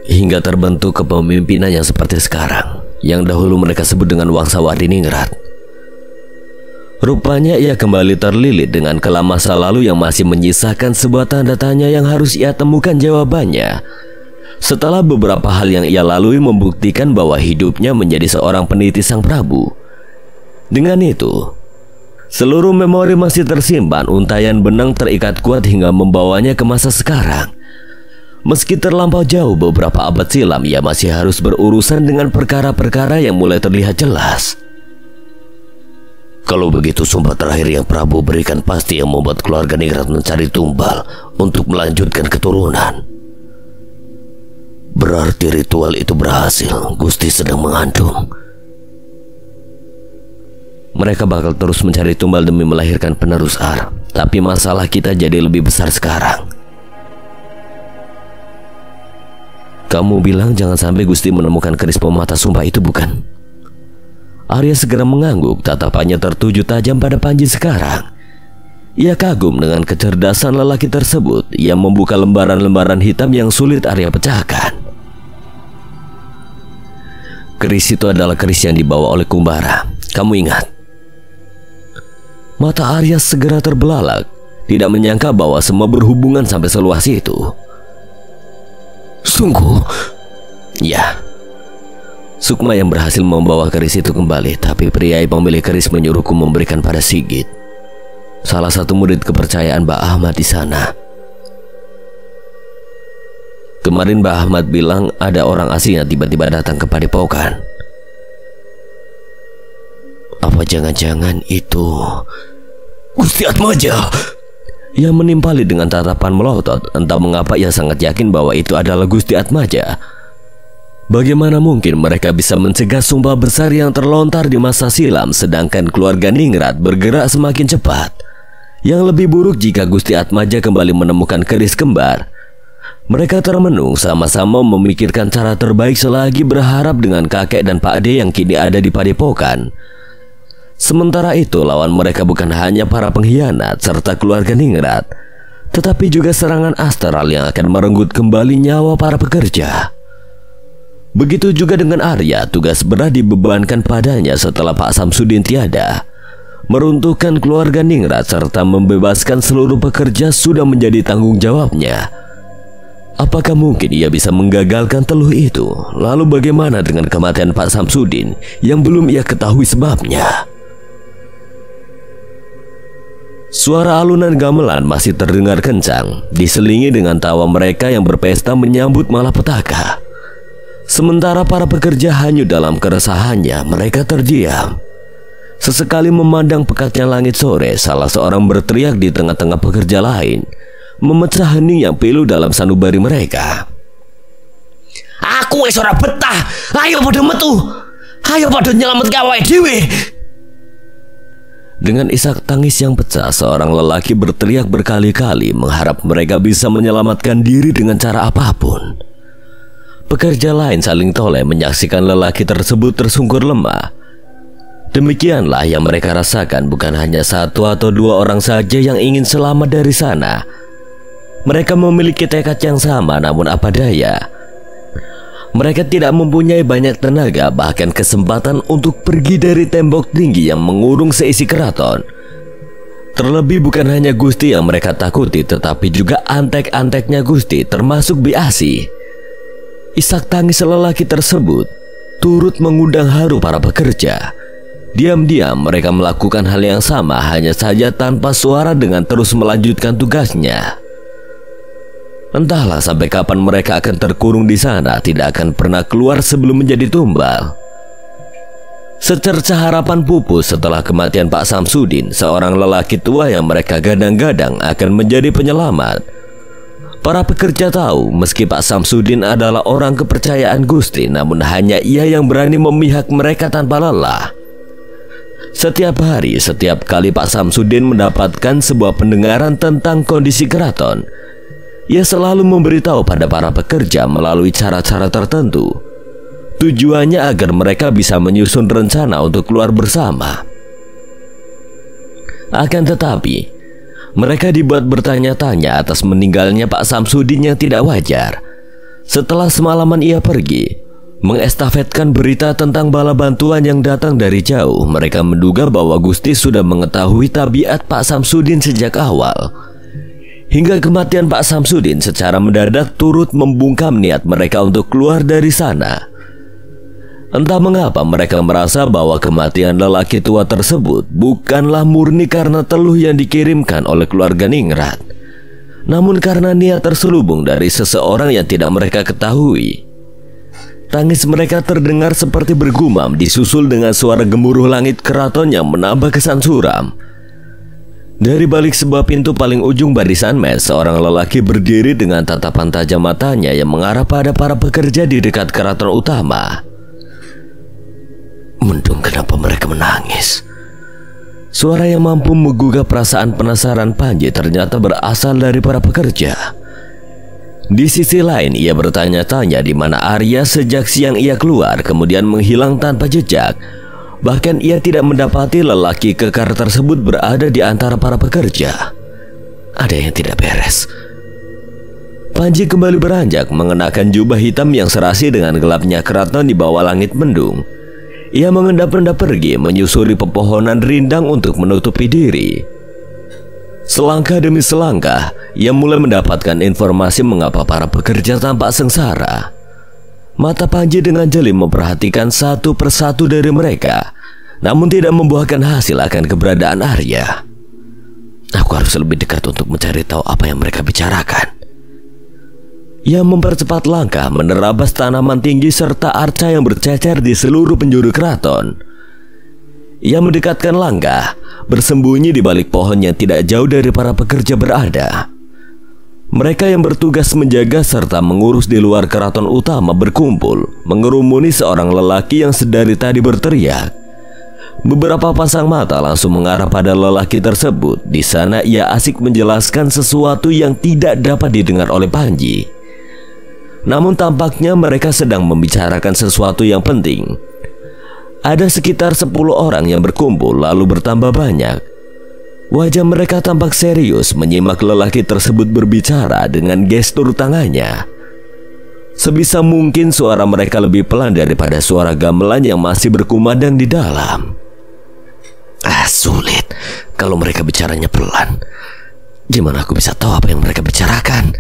Hingga terbentuk kepemimpinan yang seperti sekarang, yang dahulu mereka sebut dengan Wangsawadi Ningrat. Rupanya ia kembali terlilit dengan kelam masa lalu yang masih menyisakan sebuah tanda tanya yang harus ia temukan jawabannya. Setelah beberapa hal yang ia lalui membuktikan bahwa hidupnya menjadi seorang peniti sang Prabu. Dengan itu, seluruh memori masih tersimpan, untayan benang terikat kuat hingga membawanya ke masa sekarang. Meski terlampau jauh beberapa abad silam, ia masih harus berurusan dengan perkara-perkara yang mulai terlihat jelas. Kalau begitu, sumpah terakhir yang Prabu berikan pasti yang membuat keluarga Ningrat mencari tumbal untuk melanjutkan keturunan. Berarti ritual itu berhasil. Gusti sedang mengandung. Mereka bakal terus mencari tumbal demi melahirkan penerus, Tapi masalah kita jadi lebih besar sekarang. Kamu bilang jangan sampai Gusti menemukan keris pemata sumpah itu, bukan? Arya segera mengangguk, tatapannya tertuju tajam pada Panji sekarang. Ia kagum dengan kecerdasan lelaki tersebut. Ia membuka lembaran-lembaran hitam yang sulit Arya pecahkan. Keris itu adalah keris yang dibawa oleh Kumbara. Kamu ingat? Mata Arya segera terbelalak. Tidak menyangka bahwa semua berhubungan sampai seluas itu. Sungguh? Ya. Sukma yang berhasil membawa keris itu kembali. Tapi priai pemilik keris menyuruhku memberikan pada Sigit, salah satu murid kepercayaan Mbah Ahmad di sana. Kemarin Mbah Ahmad bilang ada orang asing yang tiba-tiba datang ke padepokan. Apa jangan-jangan itu Gusti Atmaja? Ia menimpali dengan tatapan melotot. Entah mengapa ia sangat yakin bahwa itu adalah Gusti Atmaja. Bagaimana mungkin mereka bisa mencegah sumpah besar yang terlontar di masa silam, sedangkan keluarga Ningrat bergerak semakin cepat. Yang lebih buruk jika Gusti Atmaja kembali menemukan keris kembar. Mereka termenung sama-sama memikirkan cara terbaik selagi berharap dengan kakek dan Pak Ade yang kini ada di padepokan. Sementara itu lawan mereka bukan hanya para pengkhianat serta keluarga Ningrat, tetapi juga serangan astral yang akan merenggut kembali nyawa para pekerja. Begitu juga dengan Arya, tugas berat dibebankan padanya setelah Pak Samsudin tiada. Meruntuhkan keluarga Ningrat serta membebaskan seluruh pekerja sudah menjadi tanggung jawabnya. Apakah mungkin ia bisa menggagalkan teluh itu? Lalu bagaimana dengan kematian Pak Samsudin yang belum ia ketahui sebabnya? Suara alunan gamelan masih terdengar kencang, diselingi dengan tawa mereka yang berpesta menyambut malapetaka. Sementara para pekerja hanyut dalam keresahannya, mereka terdiam. Sesekali memandang pekatnya langit sore, salah seorang berteriak di tengah-tengah pekerja lain, memecah hening yang pilu dalam sanubari mereka. Aku wis ora betah. Ayo padha metu. Ayo padha nyelamet gawe dhewe. Dengan isak tangis yang pecah, seorang lelaki berteriak berkali-kali mengharap mereka bisa menyelamatkan diri dengan cara apapun. Pekerja lain saling toleh menyaksikan lelaki tersebut tersungkur lemah. Demikianlah yang mereka rasakan, bukan hanya satu atau dua orang saja yang ingin selamat dari sana. Mereka memiliki tekad yang sama, namun apa daya, mereka tidak mempunyai banyak tenaga, bahkan kesempatan untuk pergi dari tembok tinggi yang mengurung seisi keraton. Terlebih bukan hanya Gusti yang mereka takuti, tetapi juga antek-anteknya Gusti, termasuk Biasi. Isak tangis lelaki tersebut turut mengundang haru para pekerja. Diam-diam mereka melakukan hal yang sama, hanya saja tanpa suara, dengan terus melanjutkan tugasnya. Entahlah sampai kapan mereka akan terkurung di sana, tidak akan pernah keluar sebelum menjadi tumbal. Secercah harapan pupus setelah kematian Pak Samsudin, seorang lelaki tua yang mereka gadang-gadang akan menjadi penyelamat. Para pekerja tahu meski Pak Samsudin adalah orang kepercayaan Gusti, namun hanya ia yang berani memihak mereka tanpa lelah. Setiap hari, setiap kali Pak Samsudin mendapatkan sebuah pendengaran tentang kondisi keraton, ia selalu memberitahu pada para pekerja melalui cara-cara tertentu. Tujuannya agar mereka bisa menyusun rencana untuk keluar bersama. Akan tetapi, mereka dibuat bertanya-tanya atas meninggalnya Pak Samsudin yang tidak wajar. Setelah semalaman ia pergi, mengestafetkan berita tentang bala bantuan yang datang dari jauh, mereka menduga bahwa Gusti sudah mengetahui tabiat Pak Samsudin sejak awal. Hingga kematian Pak Samsudin secara mendadak turut membungkam niat mereka untuk keluar dari sana. Entah mengapa mereka merasa bahwa kematian lelaki tua tersebut bukanlah murni karena teluh yang dikirimkan oleh keluarga Ningrat, namun karena niat terselubung dari seseorang yang tidak mereka ketahui. Tangis mereka terdengar seperti bergumam, disusul dengan suara gemuruh langit keraton yang menambah kesan suram. Dari balik sebuah pintu paling ujung barisan mes, seorang lelaki berdiri dengan tatapan tajam matanya yang mengarah pada para pekerja di dekat keraton utama. Mendung kenapa mereka menangis? Suara yang mampu menggugah perasaan penasaran Panji ternyata berasal dari para pekerja. Di sisi lain, ia bertanya-tanya di mana Arya sejak siang ia keluar kemudian menghilang tanpa jejak. Bahkan ia tidak mendapati lelaki kekar tersebut berada di antara para pekerja. Ada yang tidak beres. Panji kembali beranjak mengenakan jubah hitam yang serasi dengan gelapnya keraton di bawah langit mendung. Ia mengendap-endap pergi menyusuri pepohonan rindang untuk menutupi diri. Selangkah demi selangkah, ia mulai mendapatkan informasi mengapa para pekerja tampak sengsara. Mata Panji dengan jeli memperhatikan satu persatu dari mereka, namun tidak membuahkan hasil akan keberadaan Arya. Aku harus lebih dekat untuk mencari tahu apa yang mereka bicarakan. Ia mempercepat langkah menerabas tanaman tinggi serta arca yang bercecer di seluruh penjuru keraton. Ia mendekatkan langkah, bersembunyi di balik pohon yang tidak jauh dari para pekerja berada. Mereka yang bertugas menjaga serta mengurus di luar keraton utama berkumpul, mengerumuni seorang lelaki yang sedari tadi berteriak. Beberapa pasang mata langsung mengarah pada lelaki tersebut. Di sana ia asik menjelaskan sesuatu yang tidak dapat didengar oleh Panji. Namun tampaknya mereka sedang membicarakan sesuatu yang penting. Ada sekitar 10 orang yang berkumpul lalu bertambah banyak. Wajah mereka tampak serius menyimak lelaki tersebut berbicara dengan gestur tangannya. Sebisa mungkin suara mereka lebih pelan daripada suara gamelan yang masih berkumandang di dalam. Sulit kalau mereka bicaranya pelan. Gimana aku bisa tahu apa yang mereka bicarakan?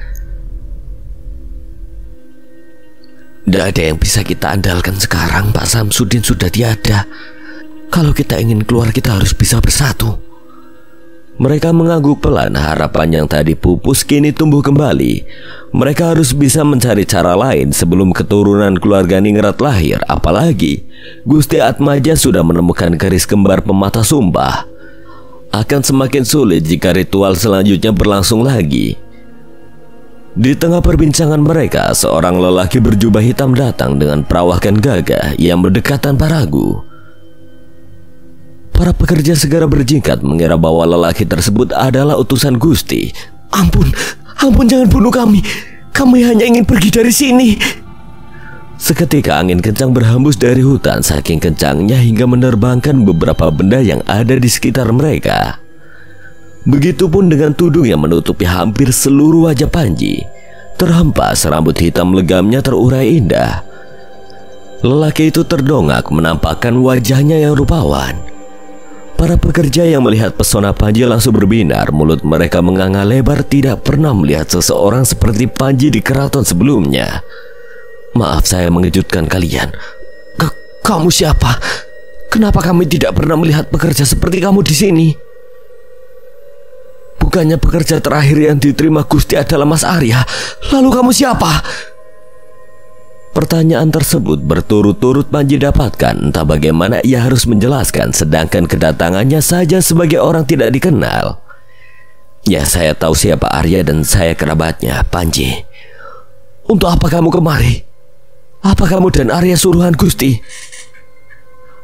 Tidak ada yang bisa kita andalkan sekarang. Pak Samsudin sudah tiada. Kalau kita ingin keluar, kita harus bisa bersatu. Mereka mengangguk pelan. Harapan yang tadi pupus kini tumbuh kembali. Mereka harus bisa mencari cara lain sebelum keturunan keluarga Ningrat lahir. Apalagi Gusti Atmaja sudah menemukan keris kembar pematah sumpah. Akan semakin sulit jika ritual selanjutnya berlangsung lagi. Di tengah perbincangan mereka, seorang lelaki berjubah hitam datang dengan perawakan gagah yang mendekat tanpa ragu. Para pekerja segera berjingkat mengira bahwa lelaki tersebut adalah utusan Gusti. Ampun jangan bunuh kami. Kami hanya ingin pergi dari sini. Seketika angin kencang berhembus dari hutan, saking kencangnya hingga menerbangkan beberapa benda yang ada di sekitar mereka. Begitupun dengan tudung yang menutupi hampir seluruh wajah Panji. Terhempas, rambut hitam legamnya terurai indah. Lelaki itu terdongak menampakkan wajahnya yang rupawan. Para pekerja yang melihat pesona Panji langsung berbinar. Mulut mereka menganga lebar, tidak pernah melihat seseorang seperti Panji di keraton sebelumnya. Maaf saya mengejutkan kalian. Kamu siapa? Kenapa kami tidak pernah melihat pekerja seperti kamu di sini? Bukannya pekerja terakhir yang diterima Gusti adalah Mas Arya? Lalu kamu siapa? Pertanyaan tersebut berturut-turut Panji dapatkan. Entah bagaimana ia harus menjelaskan, sedangkan kedatangannya saja sebagai orang tidak dikenal. Ya, saya tahu siapa Arya dan saya kerabatnya, Panji. Untuk apa kamu kemari? Apa kamu dan Arya suruhan Gusti?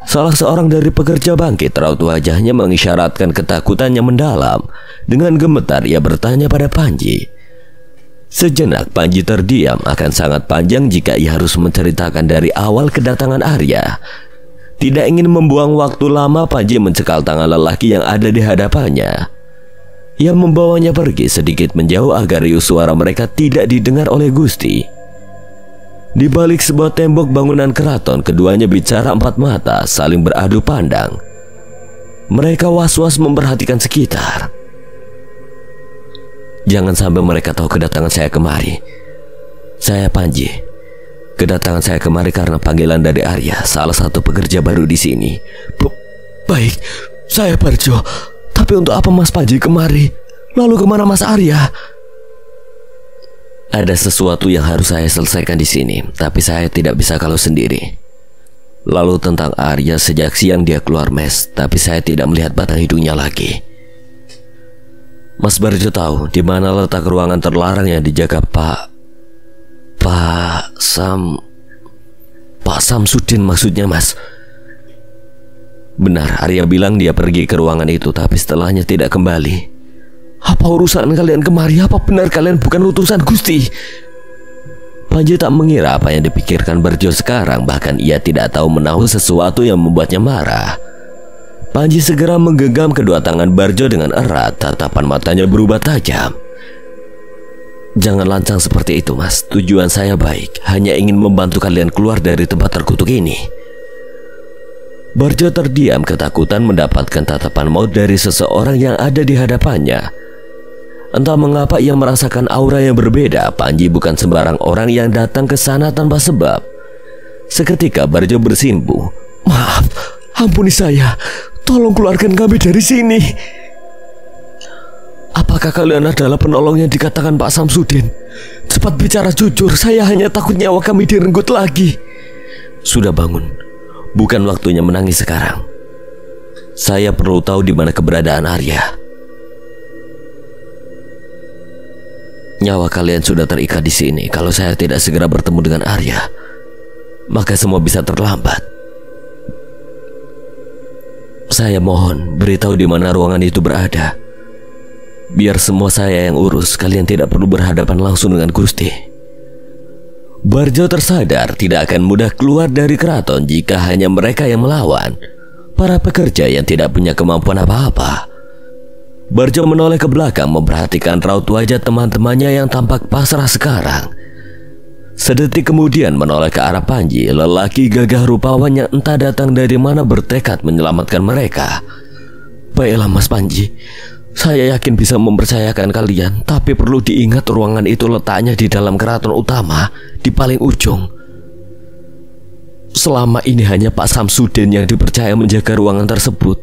Salah seorang dari pekerja bangkit, raut wajahnya mengisyaratkan ketakutan yang mendalam. Dengan gemetar ia bertanya pada Panji. Sejenak Panji terdiam. Akan sangat panjang jika ia harus menceritakan dari awal kedatangan Arya. Tidak ingin membuang waktu lama, Panji mencekal tangan lelaki yang ada di hadapannya. Ia membawanya pergi sedikit menjauh agar riuh suara mereka tidak didengar oleh Gusti. Di balik sebuah tembok bangunan keraton, keduanya bicara empat mata, saling beradu pandang. Mereka was-was memperhatikan sekitar. Jangan sampai mereka tahu kedatangan saya kemari. Saya Panji. Kedatangan saya kemari karena panggilan dari Arya, salah satu pekerja baru di sini. Baik, saya Barjo. Tapi untuk apa Mas Panji kemari? Lalu kemana Mas Arya? Ada sesuatu yang harus saya selesaikan di sini, tapi saya tidak bisa kalau sendiri. Lalu tentang Arya, sejak siang dia keluar mes, tapi saya tidak melihat batang hidungnya lagi. Mas Barjo tahu di mana letak ruangan terlarang yang dijaga Pak Samsudin maksudnya, Mas. Benar, Arya bilang dia pergi ke ruangan itu, tapi setelahnya tidak kembali. Apa urusan kalian kemari? Apa benar kalian bukan utusan Gusti? Panji tak mengira apa yang dipikirkan Barjo sekarang. Bahkan ia tidak tahu menahu sesuatu yang membuatnya marah. Panji segera menggenggam kedua tangan Barjo dengan erat. Tatapan matanya berubah tajam. Jangan lancang seperti itu, Mas. Tujuan saya baik, hanya ingin membantu kalian keluar dari tempat terkutuk ini. Barjo terdiam, ketakutan mendapatkan tatapan maut dari seseorang yang ada di hadapannya. Entah mengapa ia merasakan aura yang berbeda. Panji bukan sembarang orang yang datang ke sana tanpa sebab. Seketika Barjo bersimpuh. Maaf, ampuni saya. Tolong keluarkan kami dari sini. Apakah kalian adalah penolong yang dikatakan Pak Samsudin? Cepat bicara jujur, saya hanya takut nyawa kami direnggut lagi. Sudah bangun. Bukan waktunya menangis sekarang. Saya perlu tahu di mana keberadaan Arya. Nyawa kalian sudah terikat di sini. Kalau saya tidak segera bertemu dengan Arya, maka semua bisa terlambat. Saya mohon beritahu di mana ruangan itu berada. Biar semua saya yang urus. Kalian tidak perlu berhadapan langsung dengan Gusti. Barjo tersadar tidak akan mudah keluar dari keraton jika hanya mereka yang melawan. Para pekerja yang tidak punya kemampuan apa-apa. Barjo menoleh ke belakang memperhatikan raut wajah teman-temannya yang tampak pasrah sekarang. Sedetik kemudian menoleh ke arah Panji, lelaki gagah rupawan yang entah datang dari mana bertekad menyelamatkan mereka. Baiklah Mas Panji, saya yakin bisa mempercayakan kalian, tapi perlu diingat ruangan itu letaknya di dalam keraton utama, di paling ujung. Selama ini hanya Pak Samsudin yang dipercaya menjaga ruangan tersebut.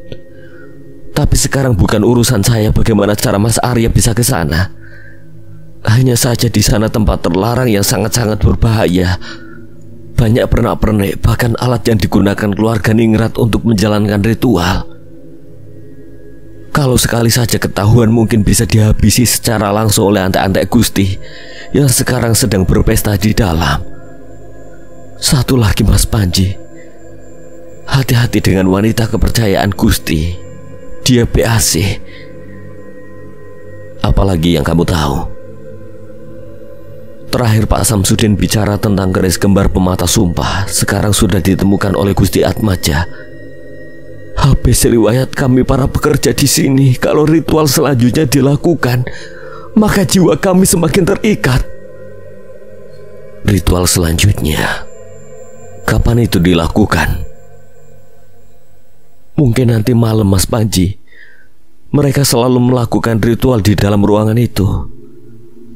Tapi sekarang bukan urusan saya bagaimana cara Mas Arya bisa ke sana. Hanya saja di sana tempat terlarang yang sangat-sangat berbahaya. Banyak pernak-pernik, bahkan alat yang digunakan keluarga Ningrat untuk menjalankan ritual. Kalau sekali saja ketahuan mungkin bisa dihabisi secara langsung oleh antek-antek Gusti yang sekarang sedang berpesta di dalam. Satu lagi Mas Panji, hati-hati dengan wanita kepercayaan Gusti. Dia BAC. Apalagi yang kamu tahu? Terakhir Pak Samsudin bicara tentang keris kembar pemata sumpah sekarang sudah ditemukan oleh Gusti Atmaja. Habis riwayat kami para pekerja di sini, kalau ritual selanjutnya dilakukan, maka jiwa kami semakin terikat. Ritual selanjutnya, kapan itu dilakukan? Mungkin nanti malam Mas Panji. Mereka selalu melakukan ritual di dalam ruangan itu.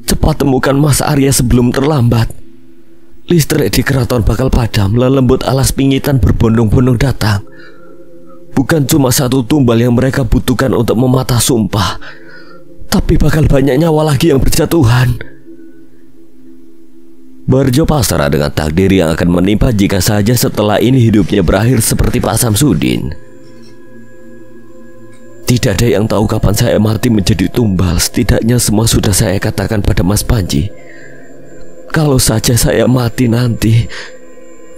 Cepat temukan Mas Arya sebelum terlambat. Listrik di keraton bakal padam, lelembut alas pingitan berbondong-bondong datang. Bukan cuma satu tumbal yang mereka butuhkan untuk mematah sumpah, tapi bakal banyak nyawa lagi yang berjatuhan. Barjo pasrah dengan takdir yang akan menimpa jika saja setelah ini hidupnya berakhir seperti Pak Samsudin. Tidak ada yang tahu kapan saya mati menjadi tumbal. Setidaknya semua sudah saya katakan pada Mas Panji. Kalau saja saya mati nanti,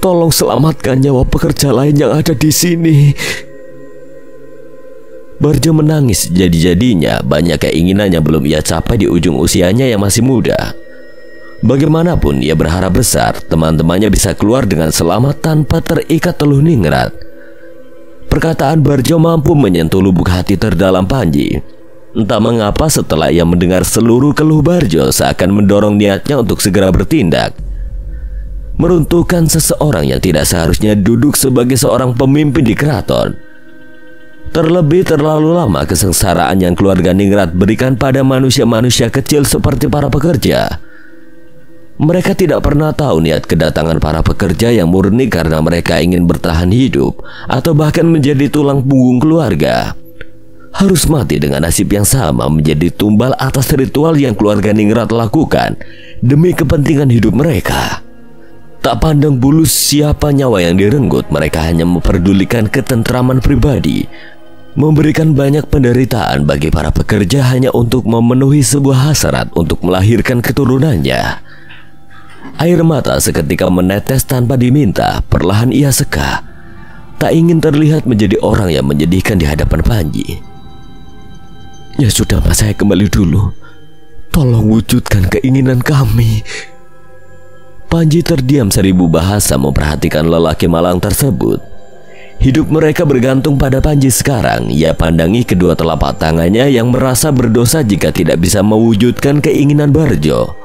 tolong selamatkan nyawa pekerja lain yang ada di sini. Barjo menangis jadi-jadinya. Banyak keinginan yang belum ia capai di ujung usianya yang masih muda. Bagaimanapun ia berharap besar teman-temannya bisa keluar dengan selamat tanpa terikat teluh Ningrat. Perkataan Barjo mampu menyentuh lubuk hati terdalam Panji. Entah mengapa setelah ia mendengar seluruh keluh Barjo seakan mendorong niatnya untuk segera bertindak. Meruntuhkan seseorang yang tidak seharusnya duduk sebagai seorang pemimpin di keraton. Terlebih terlalu lama kesengsaraan yang keluarga Ningrat berikan pada manusia-manusia kecil seperti para pekerja. Mereka tidak pernah tahu niat kedatangan para pekerja yang murni karena mereka ingin bertahan hidup atau bahkan menjadi tulang punggung keluarga. Harus mati dengan nasib yang sama, menjadi tumbal atas ritual yang keluarga Ningrat lakukan demi kepentingan hidup mereka. Tak pandang bulu siapa nyawa yang direnggut, mereka hanya memperdulikan ketentraman pribadi, memberikan banyak penderitaan bagi para pekerja hanya untuk memenuhi sebuah hasrat untuk melahirkan keturunannya. Air mata seketika menetes tanpa diminta. Perlahan ia seka. Tak ingin terlihat menjadi orang yang menyedihkan di hadapan Panji. Ya sudah Mas, saya kembali dulu. Tolong wujudkan keinginan kami. Panji terdiam 1000 bahasa memperhatikan lelaki malang tersebut. Hidup mereka bergantung pada Panji sekarang. Ia pandangi kedua telapak tangannya yang merasa berdosa jika tidak bisa mewujudkan keinginan Barjo.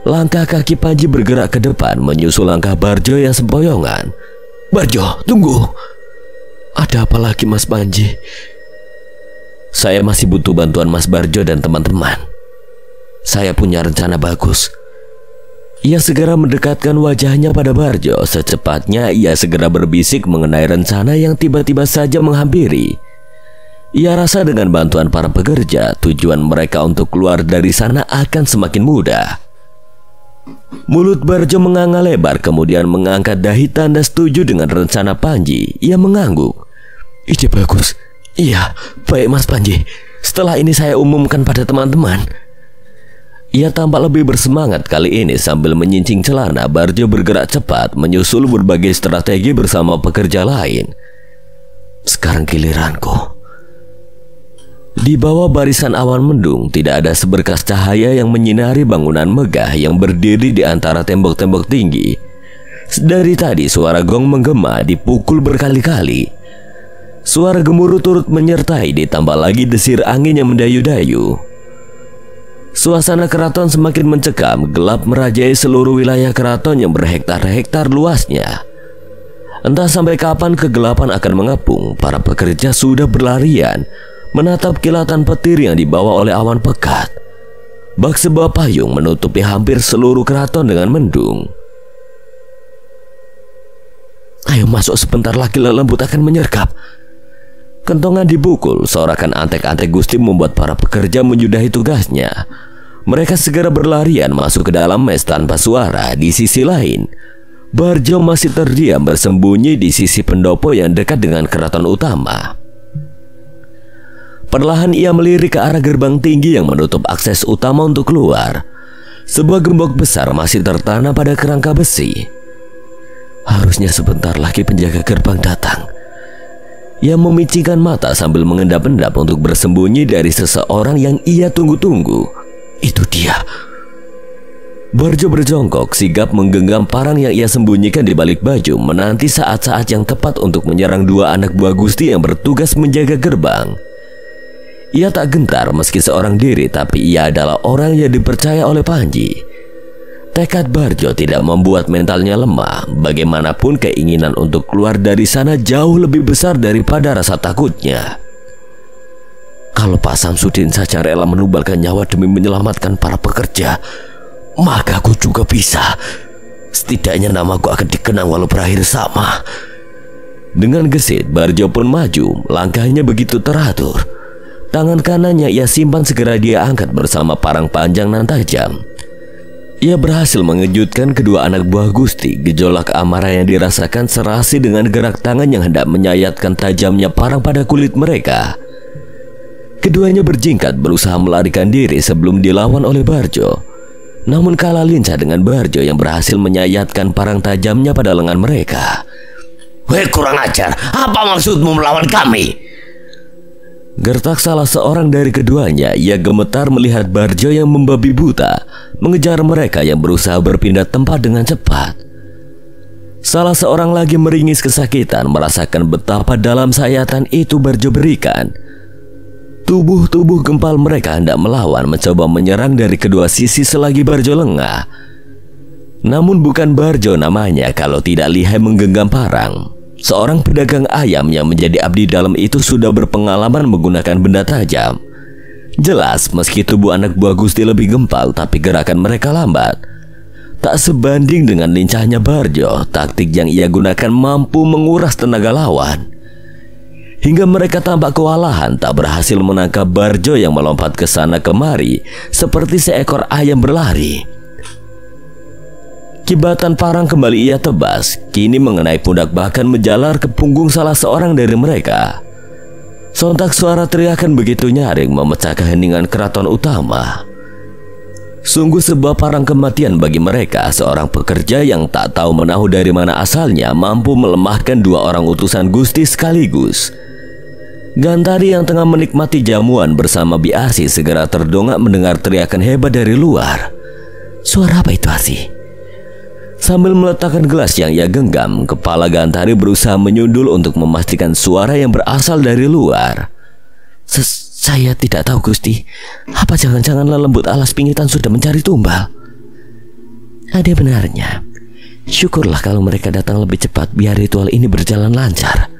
Langkah kaki Panji bergerak ke depan menyusul langkah Barjo yang sempoyongan. Barjo, tunggu. Ada apa lagi Mas Panji? Saya masih butuh bantuan Mas Barjo dan teman-teman. Saya punya rencana bagus. Ia segera mendekatkan wajahnya pada Barjo. Secepatnya ia segera berbisik mengenai rencana yang tiba-tiba saja menghampiri. Ia rasa dengan bantuan para pekerja, tujuan mereka untuk keluar dari sana akan semakin mudah. Mulut Barjo menganga lebar, kemudian mengangkat dahi tanda setuju dengan rencana Panji. Ia mengangguk. Ide bagus. Iya, baik Mas Panji. Setelah ini saya umumkan pada teman-teman. Ia tampak lebih bersemangat kali ini. Sambil menyincing celana, Barjo bergerak cepat menyusul berbagai strategi bersama pekerja lain. Sekarang giliranku. Di bawah barisan awan mendung, tidak ada seberkas cahaya yang menyinari bangunan megah yang berdiri di antara tembok-tembok tinggi. Dari tadi suara gong menggema dipukul berkali-kali. Suara gemuruh turut menyertai, ditambah lagi desir angin yang mendayu-dayu. Suasana keraton semakin mencekam, gelap merajai seluruh wilayah keraton yang berhektar-hektar luasnya. Entah sampai kapan kegelapan akan mengepung. Para pekerja sudah berlarian menatap kilatan petir yang dibawa oleh awan pekat. Bak sebuah payung menutupi hampir seluruh keraton dengan mendung. Ayo masuk, sebentar lagi lelembut akan menyergap. Kentongan dipukul, sorakan antek-antek Gusti membuat para pekerja menyudahi tugasnya. Mereka segera berlarian masuk ke dalam mes tanpa suara. Di sisi lain, Barjo masih terdiam bersembunyi di sisi pendopo yang dekat dengan keraton utama. Perlahan ia melirik ke arah gerbang tinggi yang menutup akses utama untuk keluar. Sebuah gembok besar masih tertanam pada kerangka besi. Harusnya sebentar lagi penjaga gerbang datang. Ia memicingkan mata sambil mengendap-endap untuk bersembunyi dari seseorang yang ia tunggu-tunggu. Itu dia. Barjo berjongkok sigap menggenggam parang yang ia sembunyikan di balik baju, menanti saat-saat yang tepat untuk menyerang dua anak buah Gusti yang bertugas menjaga gerbang. Ia tak gentar meski seorang diri, tapi ia adalah orang yang dipercaya oleh Panji. Tekad Barjo tidak membuat mentalnya lemah. Bagaimanapun keinginan untuk keluar dari sana jauh lebih besar daripada rasa takutnya. Kalau Pak Samsudin saja rela menubalkan nyawa demi menyelamatkan para pekerja, maka aku juga bisa. Setidaknya namaku akan dikenang walau berakhir sama. Dengan gesit, Barjo pun maju. Langkahnya begitu teratur. Tangan kanannya ia simpan, segera dia angkat bersama parang panjang nan tajam. Ia berhasil mengejutkan kedua anak buah Gusti. Gejolak amarah yang dirasakan serasi dengan gerak tangan yang hendak menyayatkan tajamnya parang pada kulit mereka. Keduanya berjingkat berusaha melarikan diri sebelum dilawan oleh Barjo. Namun kalah lincah dengan Barjo yang berhasil menyayatkan parang tajamnya pada lengan mereka. Weh, kurang ajar, apa maksudmu melawan kami? Gertak salah seorang dari keduanya. Ia gemetar melihat Barjo yang membabi buta mengejar mereka yang berusaha berpindah tempat dengan cepat. Salah seorang lagi meringis kesakitan merasakan betapa dalam sayatan itu Barjo berikan. Tubuh-tubuh gempal mereka hendak melawan, mencoba menyerang dari kedua sisi selagi Barjo lengah. Namun bukan Barjo namanya kalau tidak lihai menggenggam parang. Seorang pedagang ayam yang menjadi abdi dalam itu sudah berpengalaman menggunakan benda tajam. Jelas meski tubuh anak buah Gusti lebih gempal, tapi gerakan mereka lambat. Tak sebanding dengan lincahnya Barjo. Taktik yang ia gunakan mampu menguras tenaga lawan. Hingga mereka tampak kewalahan, tak berhasil menangkap Barjo yang melompat ke sana kemari seperti seekor ayam berlari. Kibatan parang kembali ia tebas, kini mengenai pundak bahkan menjalar ke punggung salah seorang dari mereka. Sontak suara teriakan begitu nyaring memecah keheningan keraton utama. Sungguh sebuah parang kematian bagi mereka. Seorang pekerja yang tak tahu menahu dari mana asalnya mampu melemahkan dua orang utusan Gusti sekaligus. Gantari yang tengah menikmati jamuan bersama Biasi segera terdongak mendengar teriakan hebat dari luar. Suara apa itu, Asi? Sambil meletakkan gelas yang ia genggam, kepala Gantari berusaha menyundul untuk memastikan suara yang berasal dari luar. Saya tidak tahu, Gusti. Apa jangan-jangan lelembut alas pingitan sudah mencari tumbal? Ada benarnya. Syukurlah kalau mereka datang lebih cepat biar ritual ini berjalan lancar.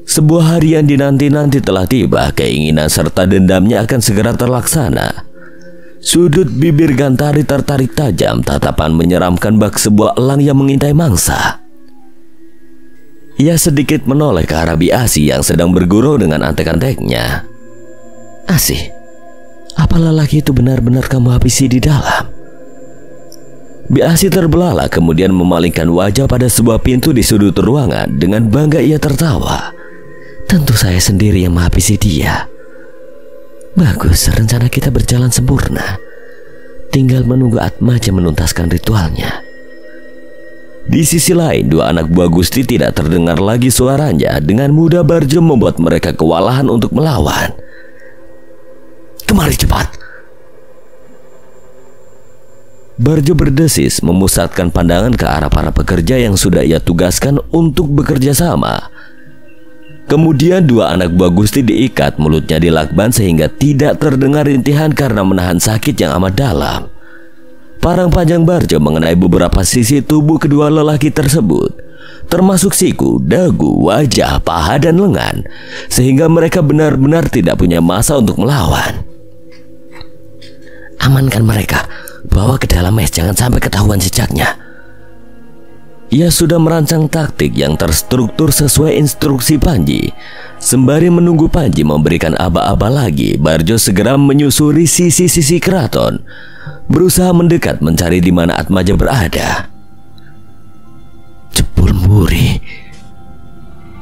Sebuah hari yang dinanti-nanti telah tiba. Keinginan serta dendamnya akan segera terlaksana. Sudut bibir Gantari tertarik tajam, tatapan menyeramkan bak sebuah elang yang mengintai mangsa. Ia sedikit menoleh ke arah Biasi yang sedang bergurau dengan antek-anteknya. Asi, apa lelaki itu benar-benar kamu habisi di dalam? Biasi terbelalak kemudian memalingkan wajah pada sebuah pintu di sudut ruangan. Dengan bangga ia tertawa. Tentu saya sendiri yang menghabisi dia. Bagus, rencana kita berjalan sempurna. Tinggal menunggu Atmaja menuntaskan ritualnya. Di sisi lain, dua anak buah Gusti tidak terdengar lagi suaranya. Dengan mudah Barjo membuat mereka kewalahan untuk melawan. Kemari cepat. Barjo berdesis memusatkan pandangan ke arah para pekerja yang sudah ia tugaskan untuk bekerja sama. Kemudian dua anak buah Gusti diikat, mulutnya dilakban sehingga tidak terdengar rintihan karena menahan sakit yang amat dalam. Parang panjang Barjo mengenai beberapa sisi tubuh kedua lelaki tersebut, termasuk siku, dagu, wajah, paha, dan lengan, sehingga mereka benar-benar tidak punya masa untuk melawan. Amankan mereka, bawa ke dalam mes, jangan sampai ketahuan jejaknya. Ia sudah merancang taktik yang terstruktur sesuai instruksi Panji. Sembari menunggu Panji memberikan aba-aba lagi, Barjo segera menyusuri sisi-sisi keraton, berusaha mendekat mencari di mana Atmaja berada. Jebul Muri.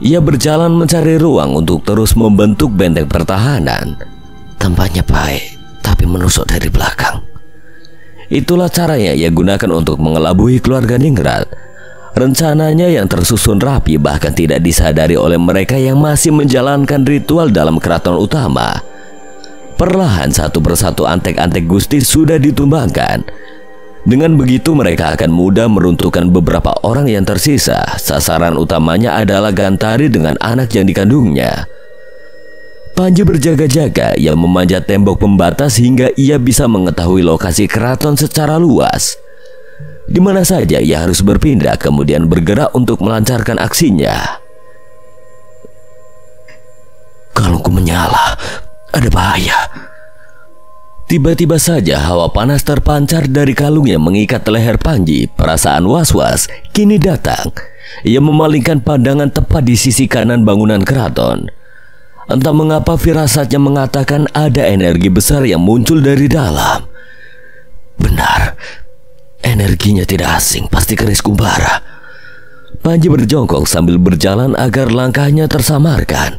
Ia berjalan mencari ruang untuk terus membentuk benteng pertahanan. Tampaknya baik, tapi menusuk dari belakang. Itulah caranya ia gunakan untuk mengelabui keluarga Ningrat. Rencananya yang tersusun rapi bahkan tidak disadari oleh mereka yang masih menjalankan ritual dalam keraton utama. Perlahan satu persatu antek-antek gusti sudah ditumbangkan. Dengan begitu mereka akan mudah meruntuhkan beberapa orang yang tersisa. Sasaran utamanya adalah Gantari dengan anak yang dikandungnya. Panji berjaga-jaga, ia memanjat tembok pembatas hingga ia bisa mengetahui lokasi keraton secara luas. Di mana saja ia harus berpindah, kemudian bergerak untuk melancarkan aksinya. Kalungku menyala, ada bahaya. Tiba-tiba saja hawa panas terpancar dari kalung yang mengikat leher Panji. Perasaan was-was kini datang. Ia memalingkan pandangan tepat di sisi kanan bangunan keraton. Entah mengapa firasatnya mengatakan ada energi besar yang muncul dari dalam. Benar, energinya tidak asing, pasti keris Kumbara. Panji berjongkok sambil berjalan agar langkahnya tersamarkan.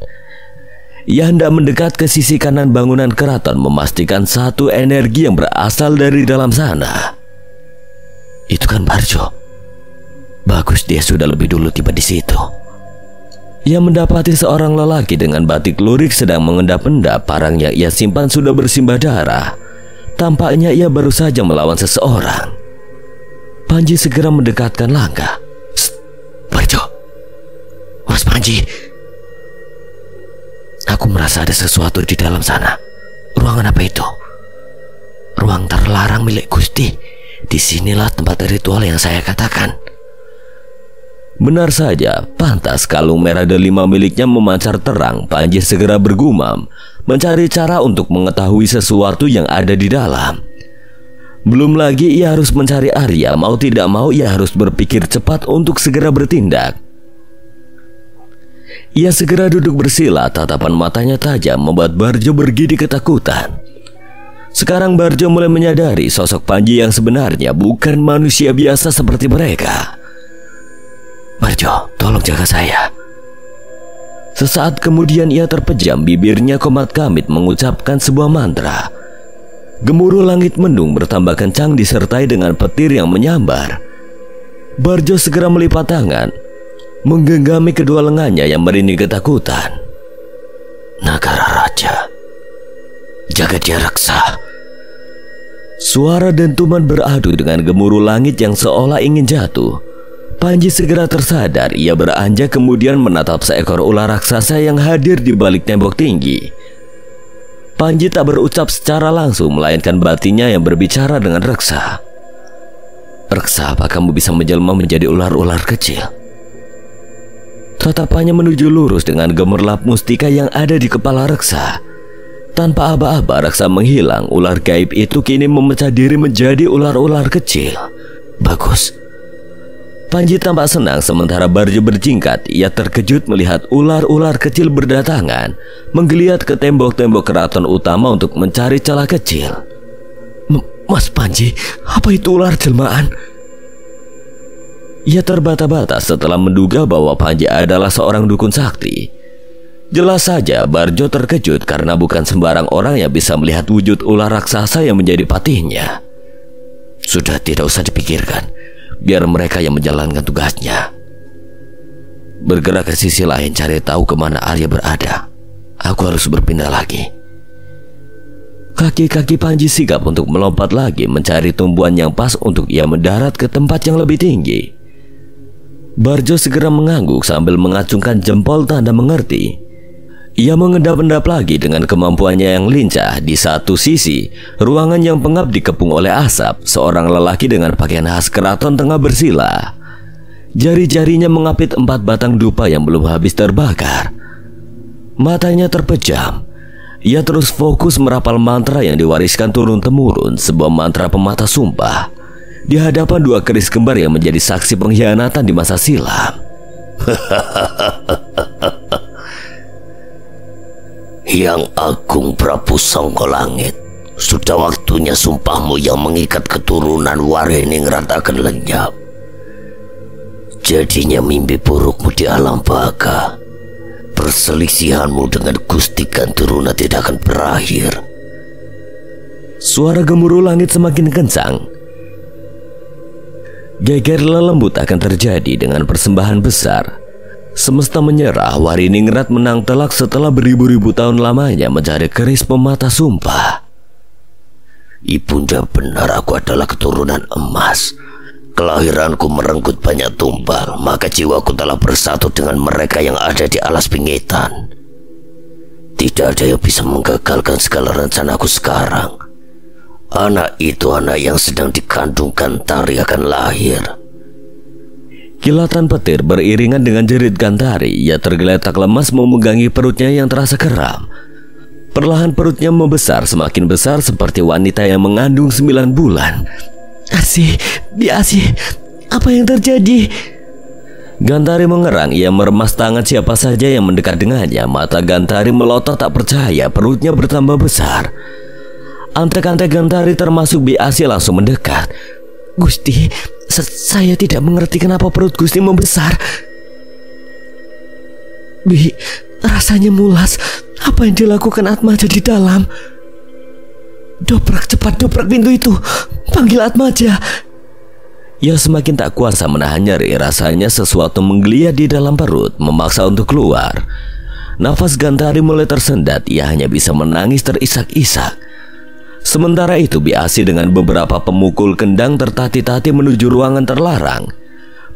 Ia hendak mendekat ke sisi kanan bangunan keraton, memastikan satu energi yang berasal dari dalam sana. Itu kan Barjo. Bagus, dia sudah lebih dulu tiba di situ. Ia mendapati seorang lelaki dengan batik lurik sedang mengendap-endap. Parang yang ia simpan sudah bersimbah darah. Tampaknya ia baru saja melawan seseorang. Panji segera mendekatkan langkah. Barjo, Mas Panji, aku merasa ada sesuatu di dalam sana. Ruangan apa itu? Ruang terlarang milik Gusti. Disinilah tempat ritual yang saya katakan. Benar saja, pantas kalung merah delima miliknya memancar terang. Panji segera bergumam, mencari cara untuk mengetahui sesuatu yang ada di dalam. Belum lagi ia harus mencari Arya. Mau tidak mau ia harus berpikir cepat untuk segera bertindak. Ia segera duduk bersila. Tatapan matanya tajam membuat Barjo bergidik ketakutan. Sekarang Barjo mulai menyadari sosok Panji yang sebenarnya bukan manusia biasa seperti mereka. Barjo, tolong jaga saya. Sesaat kemudian ia terpejam. Bibirnya komat kamit mengucapkan sebuah mantra. Gemuruh langit mendung bertambah kencang disertai dengan petir yang menyambar. Barjo segera melipat tangan, menggenggami kedua lengannya yang merinding ketakutan. Nagara Raja, Jagadya Raksa. Suara dentuman beradu dengan gemuruh langit yang seolah ingin jatuh. Panji segera tersadar. Ia beranjak kemudian menatap seekor ular raksasa yang hadir di balik tembok tinggi. Panji tak berucap secara langsung, melainkan batinnya yang berbicara dengan Reksa. Reksa, apa kamu bisa menjelma menjadi ular-ular kecil? Tatapannya menuju lurus dengan gemerlap mustika yang ada di kepala Reksa. Tanpa aba-aba, Reksa menghilang. Ular gaib itu kini memecah diri menjadi ular-ular kecil. Bagus. Panji tampak senang sementara Barjo berjingkat. Ia terkejut melihat ular-ular kecil berdatangan, menggeliat ke tembok-tembok keraton utama untuk mencari celah kecil. Mas Panji, apa itu ular jelmaan? Ia terbata-bata setelah menduga bahwa Panji adalah seorang dukun sakti. Jelas saja Barjo terkejut karena bukan sembarang orang yang bisa melihat wujud ular raksasa yang menjadi patihnya. Sudah, tidak usah dipikirkan. Biar mereka yang menjalankan tugasnya. Bergerak ke sisi lain, cari tahu kemana Arya berada. Aku harus berpindah lagi. Kaki-kaki Panji sigap untuk melompat lagi, mencari tumbuhan yang pas untuk ia mendarat ke tempat yang lebih tinggi. Barjo segera mengangguk sambil mengacungkan jempol tanda mengerti. Ia mengendap-endap lagi dengan kemampuannya yang lincah. Di satu sisi, ruangan yang pengap dikepung oleh asap. Seorang lelaki dengan pakaian khas keraton tengah bersila. Jari-jarinya mengapit 4 batang dupa yang belum habis terbakar. Matanya terpejam. Ia terus fokus merapal mantra yang diwariskan turun-temurun, sebuah mantra pematah sumpah. di hadapan dua keris kembar yang menjadi saksi pengkhianatan di masa silam. Yang Agung Prabu Sangkalangit, sudah waktunya sumpahmu yang mengikat keturunan Wariningrat akan lenyap. Jadinya mimpi burukmu di alam baka. Perselisihanmu dengan Gusti Ganturuna tidak akan berakhir. Suara gemuruh langit semakin kencang. Geger lelembut akan terjadi dengan persembahan besar. Semesta menyerah, Wariningrat menang telak setelah beribu-ribu tahun lamanya mencari keris pematah sumpah. Ibunda benar, aku adalah keturunan emas. Kelahiranku merenggut banyak tumbal, maka jiwaku telah bersatu dengan mereka yang ada di alas pingitan. Tidak ada yang bisa menggagalkan segala rencanaku sekarang. Anak itu anak yang sedang dikandung Gantari akan lahir. Kilatan petir beriringan dengan jerit Gantari. Ia tergeletak lemas memegangi perutnya yang terasa kram. Perlahan perutnya membesar semakin besar seperti wanita yang mengandung 9 bulan. Biasi, apa yang terjadi? Gantari mengerang. Ia meremas tangan siapa saja yang mendekat dengannya. Mata Gantari melotot tak percaya, perutnya bertambah besar. Antek-antek Gantari termasuk Biasi langsung mendekat. Gusti, saya tidak mengerti kenapa perut Gusti membesar. Bi, rasanya mulas. Apa yang dilakukan Atmaja di dalam? Cepat dobrak pintu itu. Panggil Atmaja. Ia semakin tak kuasa menahan nyeri. Rasanya sesuatu menggeliat di dalam perut, memaksa untuk keluar. Nafas Gantari mulai tersendat. Ia hanya bisa menangis terisak-isak. Sementara itu Biasi dengan beberapa pemukul kendang tertati-tati menuju ruangan terlarang.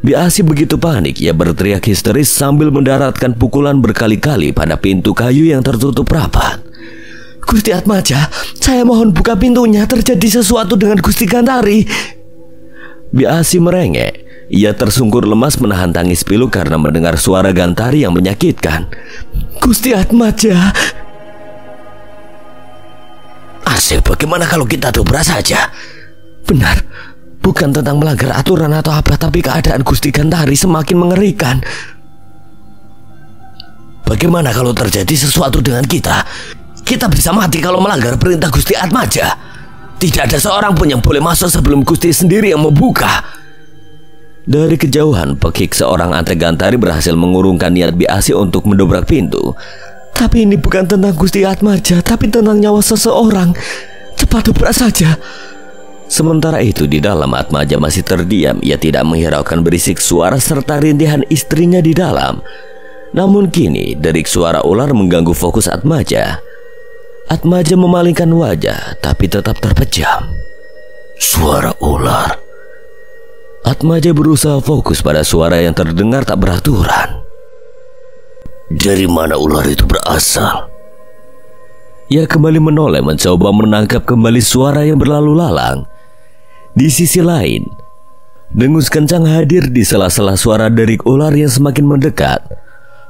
Biasi begitu panik, ia berteriak histeris sambil mendaratkan pukulan berkali-kali pada pintu kayu yang tertutup rapat. Gusti Atmaja, saya mohon buka pintunya, terjadi sesuatu dengan Gusti Gantari. Biasi merengek. Ia tersungkur lemas menahan tangis pilu karena mendengar suara Gantari yang menyakitkan. Gusti Atmaja. Asih, bagaimana kalau kita dobrak saja? Benar, bukan tentang melanggar aturan atau apa, tapi keadaan Gusti Gantari semakin mengerikan. Bagaimana kalau terjadi sesuatu dengan kita? Kita bisa mati kalau melanggar perintah Gusti Atmaja. Tidak ada seorang pun yang boleh masuk sebelum Gusti sendiri yang membuka. Dari kejauhan, pekik seorang antek Gantari berhasil mengurungkan niat Biasi untuk mendobrak pintu. Tapi ini bukan tentang Gusti Atmaja, tapi tentang nyawa seseorang. Cepat dobrak saja. Sementara itu di dalam Atmaja masih terdiam. Ia tidak menghiraukan berisik suara serta rintihan istrinya di dalam. Namun kini derik suara ular mengganggu fokus Atmaja. Atmaja memalingkan wajah tapi tetap terpejam. Suara ular. Atmaja berusaha fokus pada suara yang terdengar tak beraturan. Dari mana ular itu berasal? Ia kembali menoleh mencoba menangkap kembali suara yang berlalu lalang. Di sisi lain, dengus kencang hadir di sela-sela suara derik ular yang semakin mendekat.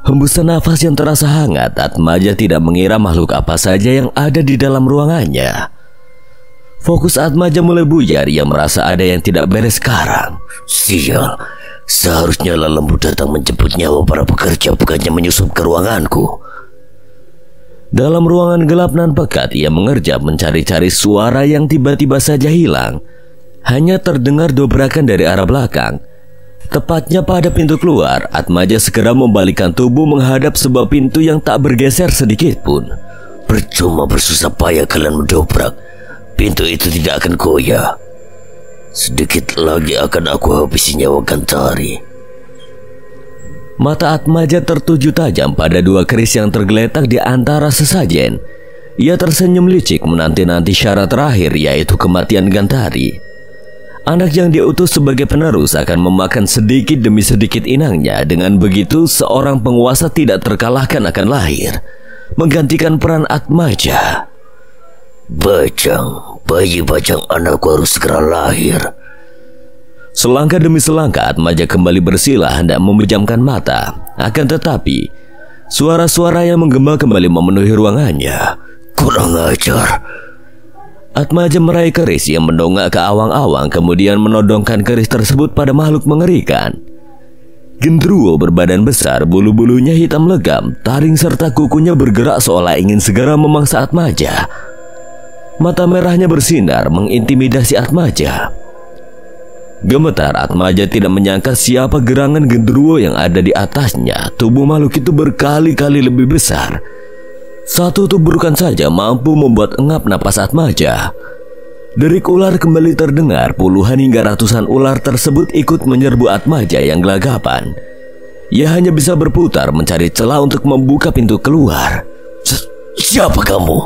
Hembusan nafas yang terasa hangat. Atmaja tidak mengira makhluk apa saja yang ada di dalam ruangannya. Fokus Atmaja mulai buyar. Ia merasa ada yang tidak beres sekarang. Sial, seharusnya Lelembu datang menjemput nyawa para pekerja, bukannya menyusup ke ruanganku. Dalam ruangan gelap nan pekat, ia mengerjap mencari-cari suara yang tiba-tiba saja hilang. Hanya terdengar dobrakan dari arah belakang. Tepatnya pada pintu keluar. Atmaja segera membalikkan tubuh menghadap sebuah pintu yang tak bergeser sedikit pun. Percuma bersusah payah kalian mendobrak. Pintu itu tidak akan goyah. Sedikit lagi akan aku habisi nyawa Gantari. Mata Atmaja tertuju tajam pada dua keris yang tergeletak di antara sesajen. Ia tersenyum licik menanti-nanti syarat terakhir, yaitu kematian Gantari. Anak yang diutus sebagai penerus akan memakan sedikit demi sedikit inangnya. Dengan begitu seorang penguasa tidak terkalahkan akan lahir, menggantikan peran Atmaja. Bajang, bayi Bajang anakku harus segera lahir. Selangkah demi selangkah Atmaja kembali bersila hendak memejamkan mata. Akan tetapi suara-suara yang menggema kembali memenuhi ruangannya. Kurang ajar. Atmaja meraih keris yang mendongak ke awang-awang, kemudian menodongkan keris tersebut pada makhluk mengerikan. Gendruwo berbadan besar, bulu-bulunya hitam legam, taring serta kukunya bergerak seolah ingin segera memangsa Atmaja. Mata merahnya bersinar mengintimidasi Atmaja. Gemetar, Atmaja tidak menyangka siapa gerangan Gendruwo yang ada di atasnya. Tubuh makhluk itu berkali-kali lebih besar. Satu tuburukan saja mampu membuat engap napas Atmaja. Derik ular kembali terdengar. Puluhan hingga ratusan ular tersebut ikut menyerbu Atmaja yang gelagapan. Ia hanya bisa berputar mencari celah untuk membuka pintu keluar. Siapa kamu?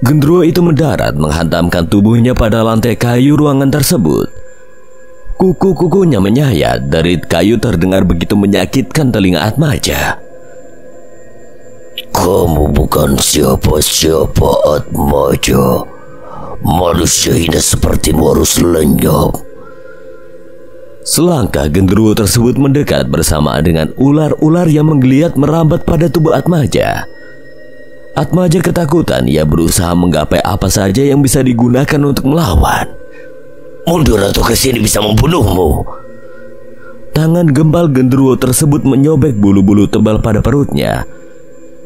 Gendruwo itu mendarat menghantamkan tubuhnya pada lantai kayu ruangan tersebut. Kuku-kukunya menyayat. Derit kayu terdengar begitu menyakitkan telinga Atmaja. Kamu bukan siapa-siapa, Atmaja. Manusia hina sepertimu harus lenyap. Selangkah Gendruwo tersebut mendekat bersamaan dengan ular-ular yang menggeliat merambat pada tubuh Atmaja. Atmaja ketakutan. Ia berusaha menggapai apa saja yang bisa digunakan untuk melawan. Mundur atau kesini bisa membunuhmu. Tangan gembal Gendruwo tersebut menyobek bulu-bulu tebal pada perutnya.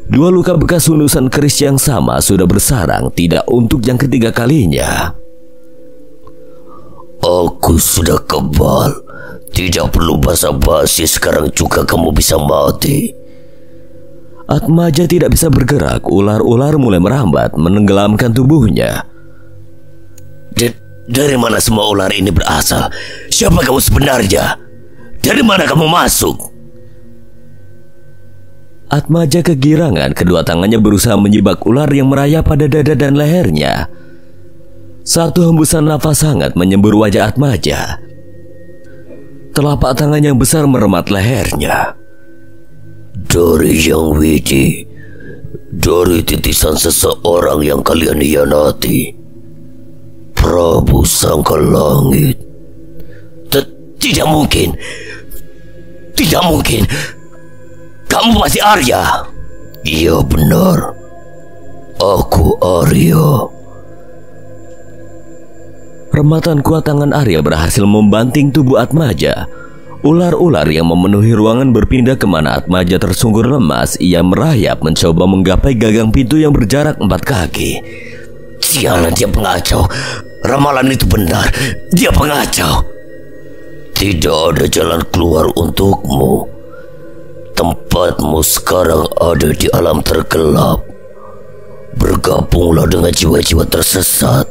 Dua luka bekas hundusan keris yang sama sudah bersarang, tidak untuk yang ketiga kalinya. Aku sudah kebal. Tidak perlu basa-basi, sekarang juga kamu bisa mati. Atmaja tidak bisa bergerak. Ular-ular mulai merambat, menenggelamkan tubuhnya. Dari mana semua ular ini berasal? Siapa kamu sebenarnya? Dari mana kamu masuk? Atmaja kegirangan. Kedua tangannya berusaha menyibak ular yang merayap pada dada dan lehernya. Satu hembusan nafas hangat menyembur wajah Atmaja. Telapak tangan yang besar meremat lehernya. Dari Yang Widi, dari titisan seseorang yang kalian hianati, Prabu Sangkalangit. Tidak mungkin. Tidak mungkin. Kamu masih Arya? Iya benar. Aku Arya. Rematan kuat tangan Arya berhasil membanting tubuh Atmaja. Ular-ular yang memenuhi ruangan berpindah kemana Atmaja tersungkur lemas. Ia merayap mencoba menggapai gagang pintu yang berjarak 4 kaki. Sialan, dia pengacau. Ramalan itu benar. Dia pengacau. Tidak ada jalan keluar untukmu. Tempatmu sekarang ada di alam tergelap. Bergabunglah dengan jiwa-jiwa tersesat.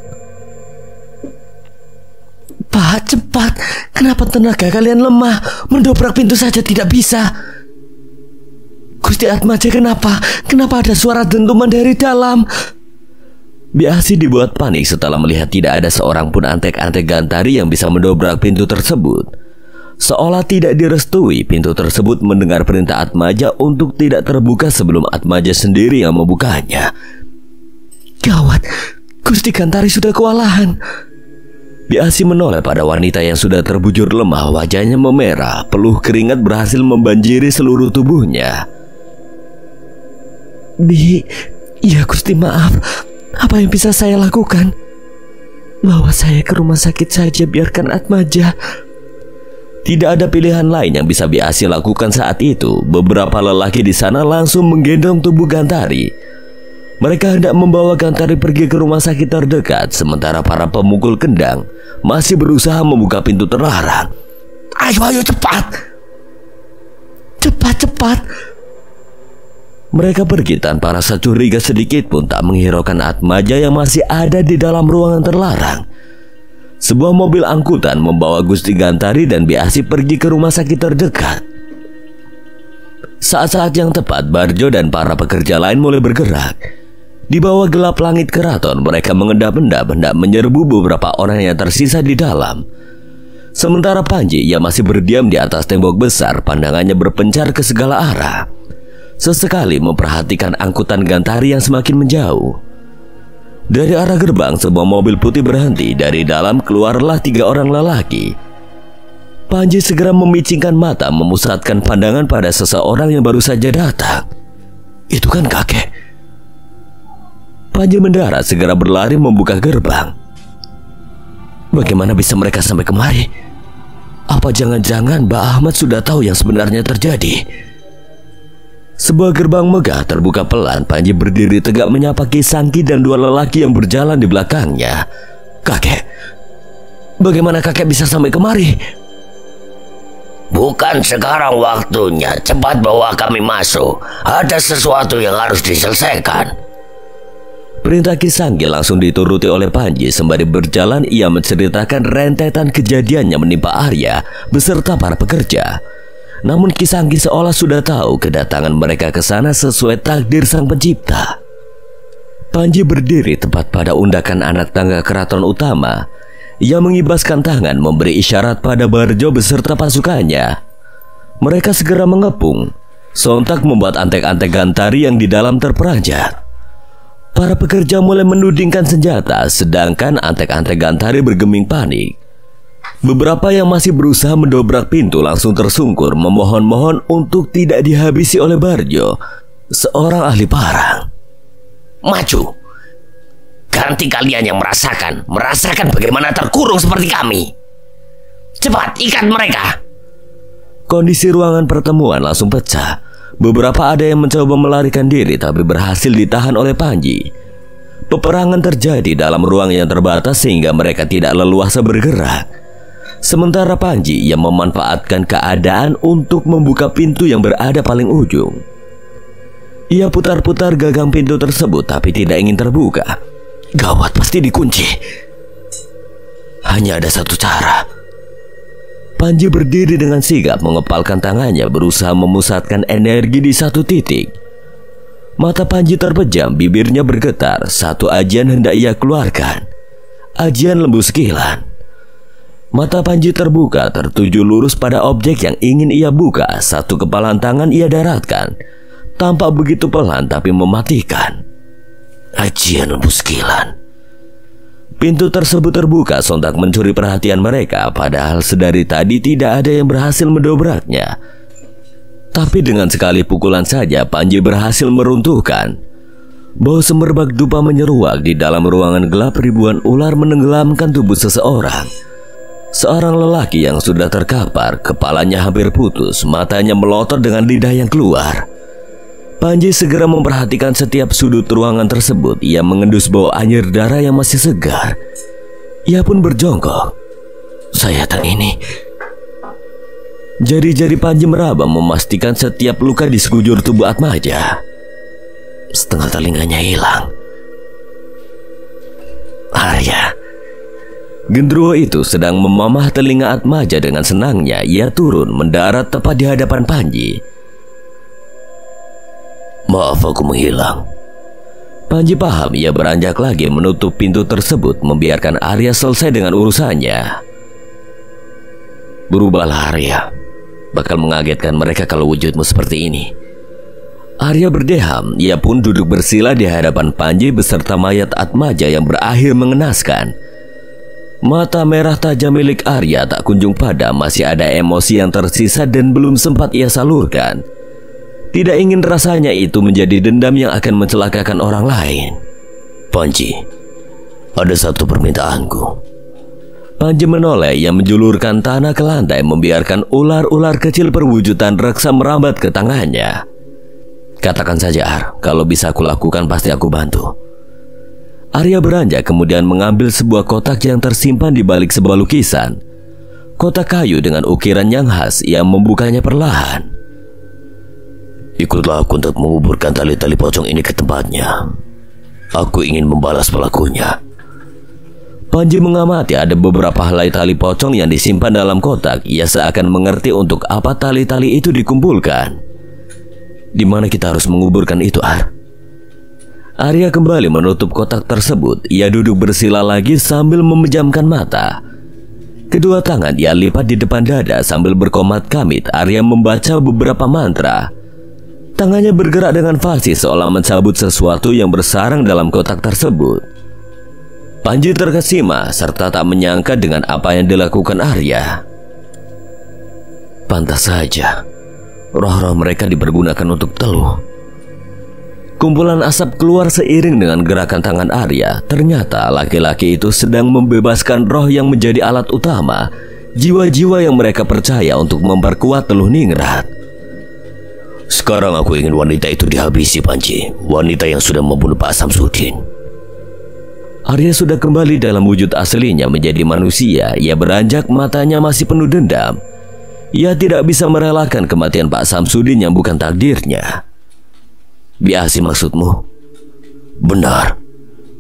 Pak, cepat. Kenapa tenaga kalian lemah? Mendobrak pintu saja tidak bisa. Gusti Atmaja, kenapa? Kenapa ada suara dentuman dari dalam? Biasi dibuat panik setelah melihat tidak ada seorang pun antek-antek Gantari yang bisa mendobrak pintu tersebut. Seolah tidak direstui, pintu tersebut mendengar perintah Atmaja untuk tidak terbuka sebelum Atmaja sendiri yang membukanya. Gawat, Gusti Gantari sudah kewalahan. Biasi menoleh pada wanita yang sudah terbujur lemah. Wajahnya memerah, peluh keringat berhasil membanjiri seluruh tubuhnya. Ya Gusti, maaf. Apa yang bisa saya lakukan? Bawa saya ke rumah sakit saja, biarkan Atmaja. Tidak ada pilihan lain yang bisa Biasi lakukan saat itu. Beberapa lelaki di sana langsung menggendong tubuh Gantari. Mereka hendak membawa Gantari pergi ke rumah sakit terdekat, sementara para pemukul kendang masih berusaha membuka pintu terlarang. Ayo cepat. Cepat. Mereka pergi tanpa rasa curiga sedikit pun, tak menghiraukan Atmaja yang masih ada di dalam ruangan terlarang. Sebuah mobil angkutan membawa Gusti Gantari dan Biasi pergi ke rumah sakit terdekat. Saat-saat yang tepat, Barjo dan para pekerja lain mulai bergerak. Di bawah gelap langit keraton, mereka mengendap-endap hendak menyerbu beberapa orang yang tersisa di dalam. Sementara Panji, ia masih berdiam di atas tembok besar, pandangannya berpencar ke segala arah. Sesekali memperhatikan angkutan Gantari yang semakin menjauh. Dari arah gerbang, sebuah mobil putih berhenti. Dari dalam keluarlah 3 orang lelaki. Panji segera memicingkan mata, memusatkan pandangan pada seseorang yang baru saja datang. Itu kan kakek. Panji mendarat segera berlari membuka gerbang. Bagaimana bisa mereka sampai kemari? Apa jangan-jangan Mbak Ahmad sudah tahu yang sebenarnya terjadi? Sebuah gerbang megah terbuka pelan. Panji berdiri tegak menyapa Ki Sangki dan dua lelaki yang berjalan di belakangnya. Kakek, bagaimana kakek bisa sampai kemari? Bukan sekarang waktunya, cepat bawa kami masuk. Ada sesuatu yang harus diselesaikan. Perintah Ki Sangki langsung dituruti oleh Panji. Sembari berjalan ia menceritakan rentetan kejadian yang menimpa Arya beserta para pekerja. Namun Ki Sangki seolah sudah tahu kedatangan mereka ke sana sesuai takdir Sang Pencipta. Panji berdiri tepat pada undakan anak tangga keraton utama. Ia mengibaskan tangan memberi isyarat pada Barjo beserta pasukannya. Mereka segera mengepung, sontak membuat antek-antek gantari yang di dalam terperanjat. Para pekerja mulai menudingkan senjata, sedangkan antek-antek gantari bergeming panik. Beberapa yang masih berusaha mendobrak pintu langsung tersungkur memohon-mohon untuk tidak dihabisi oleh Barjo, seorang ahli parang. Maju! Ganti kalian yang merasakan bagaimana terkurung seperti kami. Cepat, ikat mereka! Kondisi ruangan pertemuan langsung pecah. Beberapa ada yang mencoba melarikan diri tapi berhasil ditahan oleh Panji. Peperangan terjadi dalam ruang yang terbatas sehingga mereka tidak leluasa bergerak. Sementara Panji yang memanfaatkan keadaan untuk membuka pintu yang berada paling ujung. Ia putar-putar gagang pintu tersebut tapi tidak ingin terbuka. Gawat, pasti dikunci. Hanya ada satu cara. Panji berdiri dengan sigap mengepalkan tangannya berusaha memusatkan energi di satu titik. Mata Panji terpejam, bibirnya bergetar. Satu ajian hendak ia keluarkan. Ajian lembu sekilan. Mata Panji terbuka tertuju lurus pada objek yang ingin ia buka. Satu kepalan tangan ia daratkan. Tampak begitu pelan tapi mematikan. Ajian lembu sekilan. Pintu tersebut terbuka sontak mencuri perhatian mereka. Padahal sedari tadi tidak ada yang berhasil mendobraknya. Tapi dengan sekali pukulan saja Panji berhasil meruntuhkan. Bau semerbak dupa menyeruak di dalam ruangan gelap. Ribuan ular menenggelamkan tubuh seseorang. Seorang lelaki yang sudah terkapar, kepalanya hampir putus, matanya melotot dengan lidah yang keluar. Panji segera memperhatikan setiap sudut ruangan tersebut. Ia mengendus bau anyir darah yang masih segar. Ia pun berjongkok. Sayatan ini. Jari-jari Panji meraba memastikan setiap luka di sekujur tubuh Atmaja. Setengah telinganya hilang. Arya. Gendruwo itu sedang memamah telinga Atmaja dengan senangnya. Ia turun mendarat tepat di hadapan Panji. Maaf aku menghilang. Panji paham. Ia beranjak lagi menutup pintu tersebut, membiarkan Arya selesai dengan urusannya. Berubahlah Arya. Bakal mengagetkan mereka kalau wujudmu seperti ini. Arya berdeham. Ia pun duduk bersila di hadapan Panji beserta mayat Atmaja yang berakhir mengenaskan. Mata merah tajam milik Arya tak kunjung padam. Masih ada emosi yang tersisa dan belum sempat ia salurkan. Tidak ingin rasanya itu menjadi dendam yang akan mencelakakan orang lain. Panji, ada satu permintaanku. Panji menoleh. Ia menjulurkan tanah ke lantai, membiarkan ular-ular kecil perwujudan reksa merambat ke tangannya. Katakan saja Ar, kalau bisa aku lakukan pasti aku bantu. Arya beranjak kemudian mengambil sebuah kotak yang tersimpan di balik sebuah lukisan. Kotak kayu dengan ukiran yang khas. Ia membukanya perlahan. Ikutlah aku untuk menguburkan tali-tali pocong ini ke tempatnya. Aku ingin membalas pelakunya. Panji mengamati ada beberapa helai tali pocong yang disimpan dalam kotak. Ia seakan mengerti untuk apa tali-tali itu dikumpulkan. Di mana kita harus menguburkan itu, Ar? Arya kembali menutup kotak tersebut. Ia duduk bersila lagi sambil memejamkan mata. Kedua tangan ia lipat di depan dada sambil berkomat kamit. Arya membaca beberapa mantra. Tangannya bergerak dengan fasih seolah mencabut sesuatu yang bersarang dalam kotak tersebut. Panji terkesima serta tak menyangka dengan apa yang dilakukan Arya. Pantas saja roh-roh mereka dipergunakan untuk teluh. Kumpulan asap keluar seiring dengan gerakan tangan Arya. Ternyata laki-laki itu sedang membebaskan roh yang menjadi alat utama jiwa-jiwa yang mereka percaya untuk memperkuat Teluh Ningrat. Sekarang aku ingin wanita itu dihabisi, Panji. Wanita yang sudah membunuh Pak Samsudin. Arya sudah kembali dalam wujud aslinya menjadi manusia. Ia beranjak, matanya masih penuh dendam. Ia tidak bisa merelakan kematian Pak Samsudin yang bukan takdirnya. Biasi maksudmu? Benar.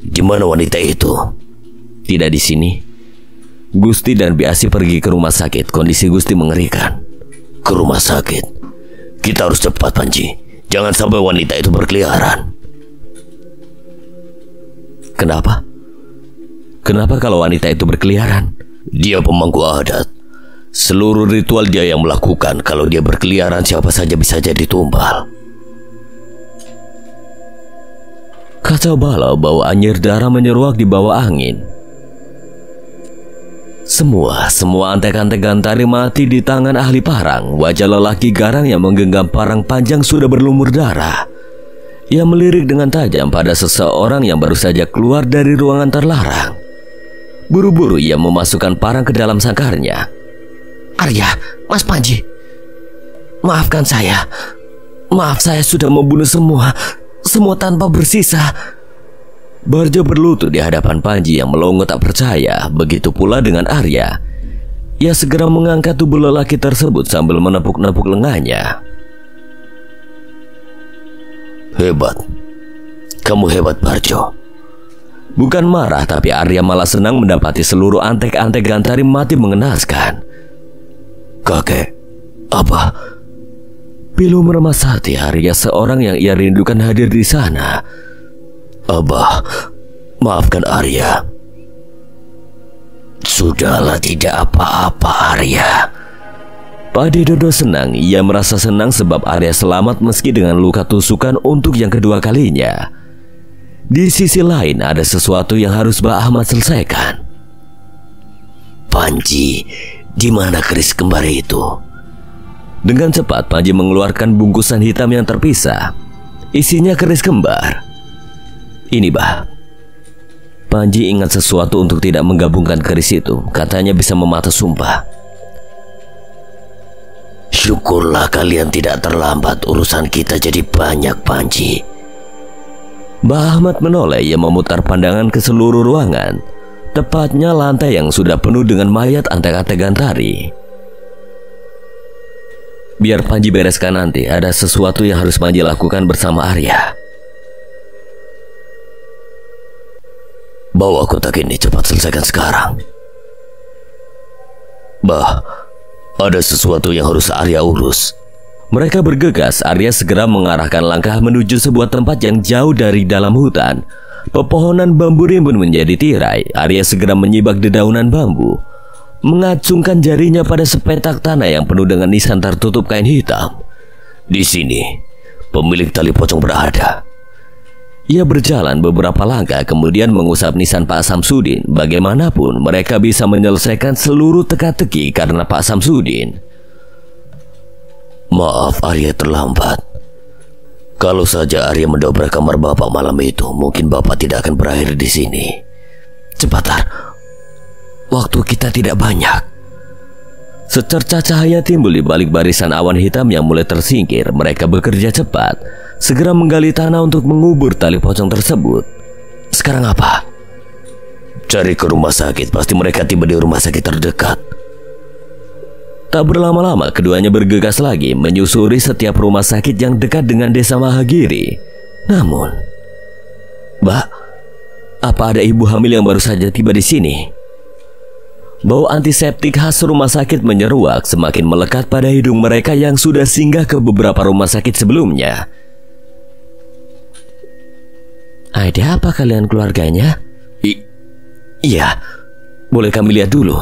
Di mana wanita itu? Tidak di sini. Gusti dan Biasi pergi ke rumah sakit. Kondisi Gusti mengerikan. Ke rumah sakit? Kita harus cepat, Panji. Jangan sampai wanita itu berkeliaran. Kenapa? Kenapa kalau wanita itu berkeliaran? Dia pemangku adat. Seluruh ritual dia yang melakukan. Kalau dia berkeliaran, siapa saja bisa jadi tumbal. Kacau balau, bau anyir darah menyeruak di bawah angin. Semua antek-antek Gantari mati di tangan ahli parang. Wajah lelaki garang yang menggenggam parang panjang sudah berlumur darah. Ia melirik dengan tajam pada seseorang yang baru saja keluar dari ruangan terlarang. Buru-buru ia memasukkan parang ke dalam sangkarnya. Arya, Mas Panji, maafkan saya. Maaf, saya sudah membunuh semua tanpa bersisa. Barjo berlutut di hadapan Panji yang melongo tak percaya. Begitu pula dengan Arya. Ia segera mengangkat tubuh lelaki tersebut sambil menepuk-nepuk lengannya. Hebat. Kamu hebat, Barjo. Bukan marah, tapi Arya malah senang mendapati seluruh antek-antek Gantari mati mengenaskan. Kakek, apa? Pilu meremas hati. Arya seorang yang ia rindukan hadir di sana. Abah, maafkan Arya. Sudahlah, tidak apa-apa, Arya. Pak Dodo senang. Ia merasa senang sebab Arya selamat meski dengan luka tusukan untuk yang kedua kalinya. Di sisi lain ada sesuatu yang harus Mbak Ahmad selesaikan. Panji, di mana keris kembar itu? Dengan cepat Panji mengeluarkan bungkusan hitam yang terpisah. Isinya keris kembar. Ini, Bah. Panji ingat sesuatu untuk tidak menggabungkan keris itu. Katanya bisa memata sumpah. Syukurlah kalian tidak terlambat. Urusan kita jadi banyak, Panji. Mbah Ahmad menoleh. Ia memutar pandangan ke seluruh ruangan. Tepatnya lantai yang sudah penuh dengan mayat antek-antek Gantari. Biar Panji bereskan nanti. Ada sesuatu yang harus Panji lakukan bersama Arya. Bawa kotak ini, cepat selesaikan sekarang. Bah, ada sesuatu yang harus Arya urus. Mereka bergegas. Arya segera mengarahkan langkah menuju sebuah tempat yang jauh dari dalam hutan. Pepohonan bambu rimbun menjadi tirai. Arya segera menyibak dedaunan bambu, mengacungkan jarinya pada sepetak tanah yang penuh dengan nisan tertutup kain hitam. Di sini, pemilik tali pocong berada. Ia berjalan beberapa langkah kemudian mengusap nisan Pak Samsudin. Bagaimanapun mereka bisa menyelesaikan seluruh teka-teki karena Pak Samsudin. Maaf Arya terlambat. Kalau saja Arya mendobrak kamar Bapak malam itu, mungkin Bapak tidak akan berakhir di sini. Cepat, waktu kita tidak banyak. Secercah cahaya timbul di balik barisan awan hitam yang mulai tersingkir. Mereka bekerja cepat, segera menggali tanah untuk mengubur tali pocong tersebut. Sekarang apa? Cari ke rumah sakit. Pasti mereka tiba di rumah sakit terdekat. Tak berlama-lama keduanya bergegas lagi menyusuri setiap rumah sakit yang dekat dengan desa Mahagiri. Namun, Mbak, apa ada ibu hamil yang baru saja tiba di sini? Bau antiseptik khas rumah sakit menyeruak semakin melekat pada hidung mereka yang sudah singgah ke beberapa rumah sakit sebelumnya. Ada apa kalian keluarganya? Iya, boleh kami lihat dulu.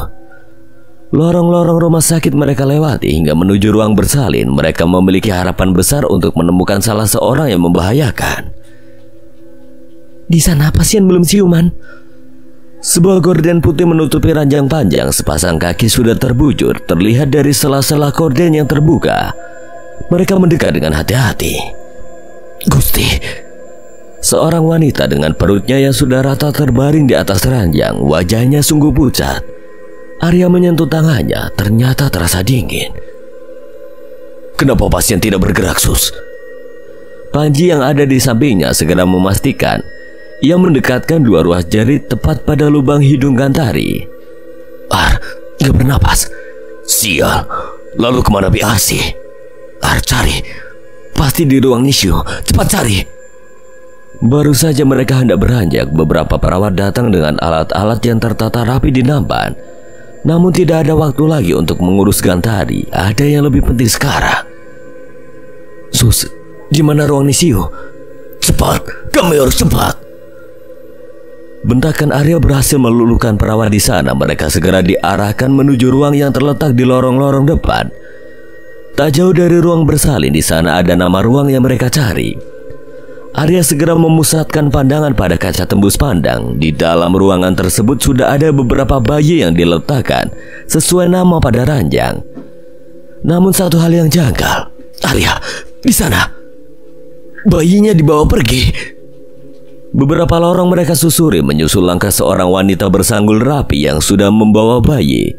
Lorong-lorong rumah sakit mereka lewati hingga menuju ruang bersalin. Mereka memiliki harapan besar untuk menemukan salah seorang yang membahayakan. Di sana pasien belum siuman. Sebuah gorden putih menutupi ranjang panjang. Sepasang kaki sudah terbujur terlihat dari sela-sela gorden yang terbuka. Mereka mendekat dengan hati-hati. Gusti, Seorang wanita dengan perutnya yang sudah rata terbaring di atas ranjang, wajahnya sungguh pucat. Arya menyentuh tangannya, ternyata terasa dingin. Kenapa pasien tidak bergerak, Sus? Panji yang ada di sampingnya segera memastikan. Ia mendekatkan dua ruas jari tepat pada lubang hidung Gantari. Gak bernapas. Sial, lalu kemana Biasi? Cari. Pasti di ruang Nishu, cepat cari. Baru saja mereka hendak beranjak, beberapa perawat datang dengan alat-alat yang tertata rapi di nampan. Namun tidak ada waktu lagi untuk mengurus Gantari. Ada yang lebih penting sekarang. Sus, di mana ruang Nishu? Cepat, kami harus cepat. Bentakan Arya berhasil meluluhkan perawat di sana. Mereka segera diarahkan menuju ruang yang terletak di lorong-lorong depan. Tak jauh dari ruang bersalin, di sana ada nama ruang yang mereka cari. Arya segera memusatkan pandangan pada kaca tembus pandang. Di dalam ruangan tersebut sudah ada beberapa bayi yang diletakkan sesuai nama pada ranjang. Namun satu hal yang janggal. Arya, di sana. Bayinya dibawa pergi. Beberapa lorong mereka susuri menyusul langkah seorang wanita bersanggul rapi yang sudah membawa bayi.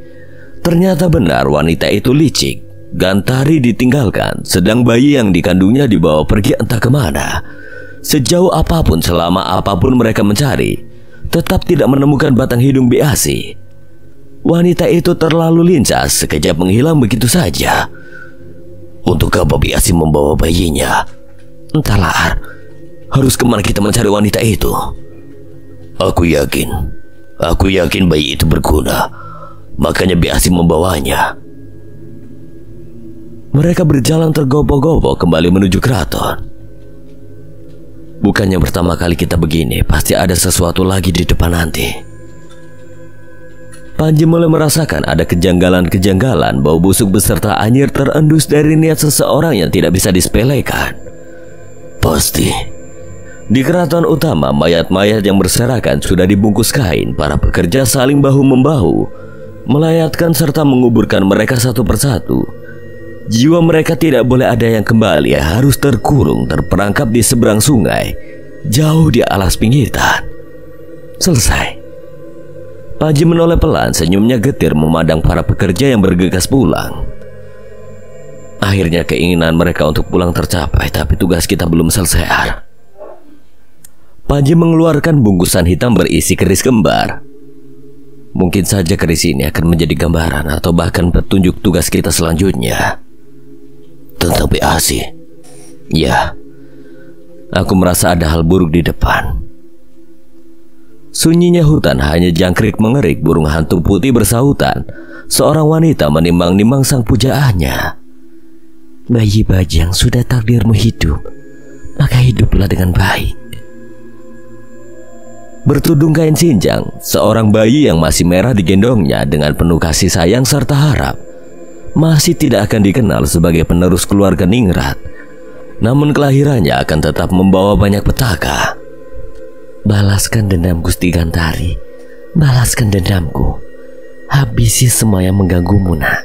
Ternyata benar wanita itu licik. Gantari ditinggalkan, sedang bayi yang dikandungnya dibawa pergi entah kemana. Sejauh apapun, selama apapun mereka mencari, tetap tidak menemukan batang hidung Biasi. Wanita itu terlalu lincah, sekejap menghilang begitu saja. Untuk apa Biasi membawa bayinya? Entahlah, harus kemana kita mencari wanita itu? Aku yakin bayi itu berguna. Makanya Biasi membawanya. Mereka berjalan tergopoh-gopoh kembali menuju keraton. Bukannya pertama kali kita begini, pasti ada sesuatu lagi di depan nanti. Panji mulai merasakan ada kejanggalan-kejanggalan. Bau busuk beserta anyir terendus dari niat seseorang yang tidak bisa disepelekan. Pasti. Di keraton utama, mayat-mayat yang berserakan sudah dibungkus kain. Para pekerja saling bahu-membahu, melayatkan serta menguburkan mereka satu persatu. Jiwa mereka tidak boleh ada yang kembali, harus terkurung, terperangkap di seberang sungai, jauh di alas pinggiran. Selesai. Panji menoleh pelan, senyumnya getir memandang para pekerja yang bergegas pulang. Akhirnya keinginan mereka untuk pulang tercapai, tapi tugas kita belum selesai. Panji mengeluarkan bungkusan hitam berisi keris kembar. Mungkin saja keris ini akan menjadi gambaran atau bahkan petunjuk tugas kita selanjutnya. Tentang Biasi? Ya, aku merasa ada hal buruk di depan. Sunyinya hutan hanya jangkrik mengerik burung hantu putih bersahutan. Seorang wanita menimbang-nimbang sang pujaannya. Bayi-bayi yang sudah takdirmu hidup, maka hiduplah dengan baik. Bertudung kain sinjang, seorang bayi yang masih merah digendongnya dengan penuh kasih sayang serta harap. Masih tidak akan dikenal sebagai penerus keluarga Ningrat. Namun kelahirannya akan tetap membawa banyak petaka. Balaskan dendam Gusti Gantari. Balaskan dendamku. Habisi semua yang mengganggumu, nak.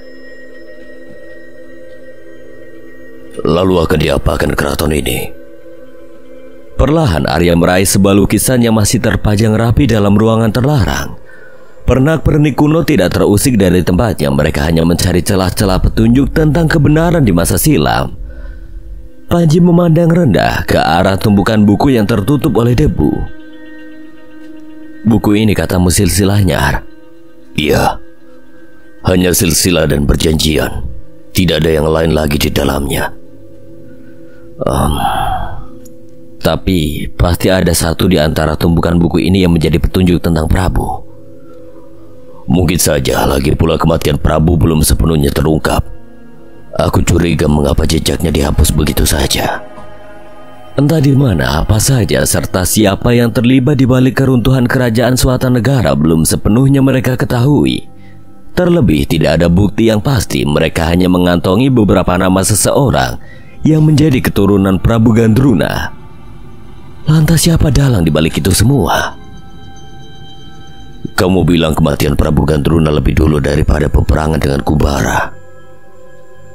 Lalu akan diapakan keraton ini? Perlahan Arya meraih sebuah lukisan yang masih terpajang rapi dalam ruangan terlarang. Pernak-pernik kuno tidak terusik dari tempatnya. Mereka hanya mencari celah-celah petunjuk tentang kebenaran di masa silam. Panji memandang rendah ke arah tumpukan buku yang tertutup oleh debu. Buku ini katamu silsilahnya? Iya, hanya silsilah dan perjanjian. Tidak ada yang lain lagi di dalamnya. Tapi pasti ada satu di antara tumpukan buku ini yang menjadi petunjuk tentang Prabu. Mungkin saja, lagi pula kematian Prabu belum sepenuhnya terungkap. Aku curiga mengapa jejaknya dihapus begitu saja. Entah di mana, apa saja, serta siapa yang terlibat di balik keruntuhan kerajaan suatu negara belum sepenuhnya mereka ketahui. Terlebih tidak ada bukti yang pasti. Mereka hanya mengantongi beberapa nama seseorang yang menjadi keturunan Prabu Gandruna. Lantas siapa dalang di balik itu semua? Kamu bilang kematian Prabu Gandruna lebih dulu daripada peperangan dengan Kubara.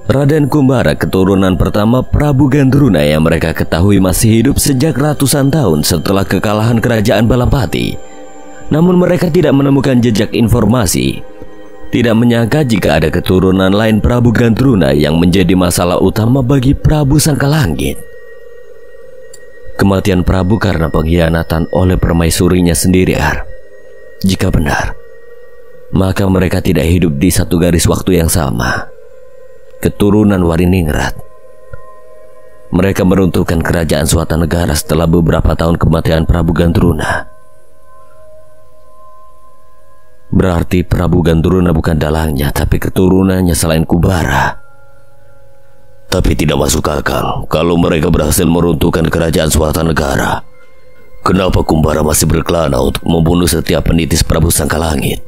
Raden Kumbara, keturunan pertama Prabu Gandruna yang mereka ketahui masih hidup sejak ratusan tahun setelah kekalahan kerajaan Balapati. Namun mereka tidak menemukan jejak informasi. Tidak menyangka jika ada keturunan lain Prabu Gandruna yang menjadi masalah utama bagi Prabu Sangkalangit. Kematian Prabu karena pengkhianatan oleh permaisurinya sendiri, jika benar, maka mereka tidak hidup di satu garis waktu yang sama. Keturunan Wariningrat. Mereka meruntuhkan kerajaan Swatanegara setelah beberapa tahun kematian Prabu Gandruna. Berarti Prabu Gandruna bukan dalangnya, tapi keturunannya selain Kumbara. Tapi tidak masuk akal kalau mereka berhasil meruntuhkan kerajaan Swatanegara. Kenapa Kumbara masih berkelana untuk membunuh setiap penitis Prabu Sangkalangit?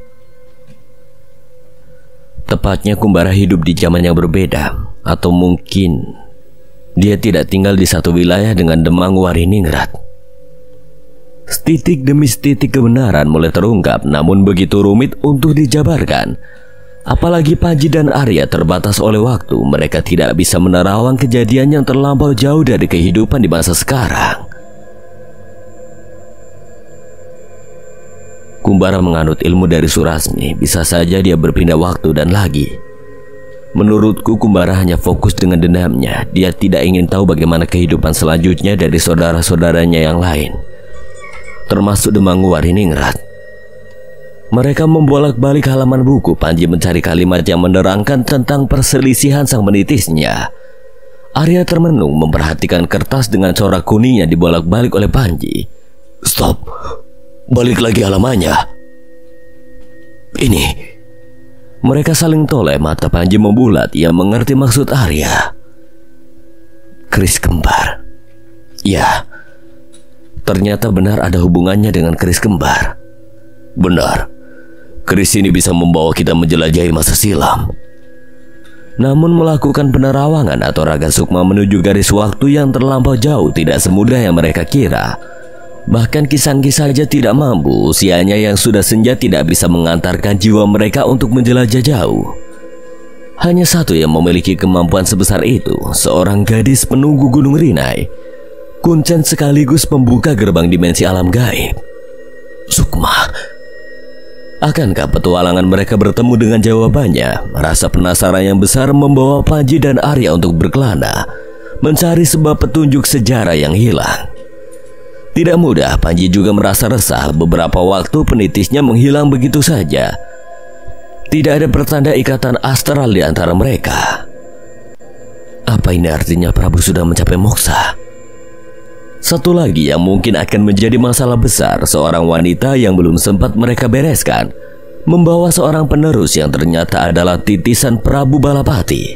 Tepatnya Kumbara hidup di zaman yang berbeda, atau mungkin dia tidak tinggal di satu wilayah dengan Demang Wariningrat. Setitik demi setitik kebenaran mulai terungkap, namun begitu rumit untuk dijabarkan. Apalagi Panji dan Arya terbatas oleh waktu, mereka tidak bisa menerawang kejadian yang terlampau jauh dari kehidupan di masa sekarang. Kumbara menganut ilmu dari Surasmi, bisa saja dia berpindah waktu dan lagi. Menurutku Kumbara hanya fokus dengan dendamnya. Dia tidak ingin tahu bagaimana kehidupan selanjutnya dari saudara-saudaranya yang lain, termasuk Demang Wariningrat. Mereka membolak-balik halaman buku. Panji mencari kalimat yang menerangkan tentang perselisihan sang penitisnya. Arya termenung memperhatikan kertas dengan corak kuning yang dibolak-balik oleh Panji. Stop. Balik lagi halamannya. Ini. Mereka saling toleh, mata Panji membulat. Ia mengerti maksud Arya. Keris kembar. Ya. Ternyata benar ada hubungannya dengan keris kembar. Benar. Keris ini bisa membawa kita menjelajahi masa silam. Namun melakukan penerawangan atau raga sukma menuju garis waktu yang terlampau jauh tidak semudah yang mereka kira. Bahkan Kisangki saja tidak mampu. Usianya yang sudah senja tidak bisa mengantarkan jiwa mereka untuk menjelajah jauh. Hanya satu yang memiliki kemampuan sebesar itu, seorang gadis penunggu Gunung Rinai, kuncen sekaligus pembuka gerbang dimensi alam gaib. Sukma. Akankah petualangan mereka bertemu dengan jawabannya? Rasa penasaran yang besar membawa Panji dan Arya untuk berkelana, mencari sebuah petunjuk sejarah yang hilang. Tidak mudah, Panji juga merasa resah. Beberapa waktu penitisnya menghilang begitu saja. Tidak ada pertanda ikatan astral di antara mereka. Apa ini artinya Prabu sudah mencapai moksa? Satu lagi yang mungkin akan menjadi masalah besar, seorang wanita yang belum sempat mereka bereskan, membawa seorang penerus yang ternyata adalah titisan Prabu Balapati.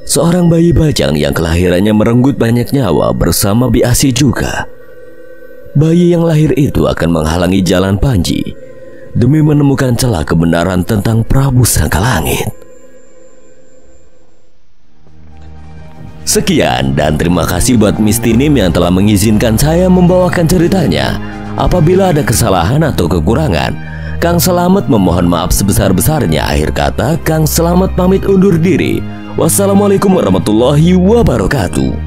Seorang bayi bajang yang kelahirannya merenggut banyak nyawa bersama Biasi juga. Bayi yang lahir itu akan menghalangi jalan Panji demi menemukan celah kebenaran tentang Prabu Sangkalangit. Sekian dan terima kasih buat Mistinim yang telah mengizinkan saya membawakan ceritanya. Apabila ada kesalahan atau kekurangan, Kang Selamet memohon maaf sebesar-besarnya. Akhir kata, Kang Selamet pamit undur diri. Wassalamualaikum warahmatullahi wabarakatuh.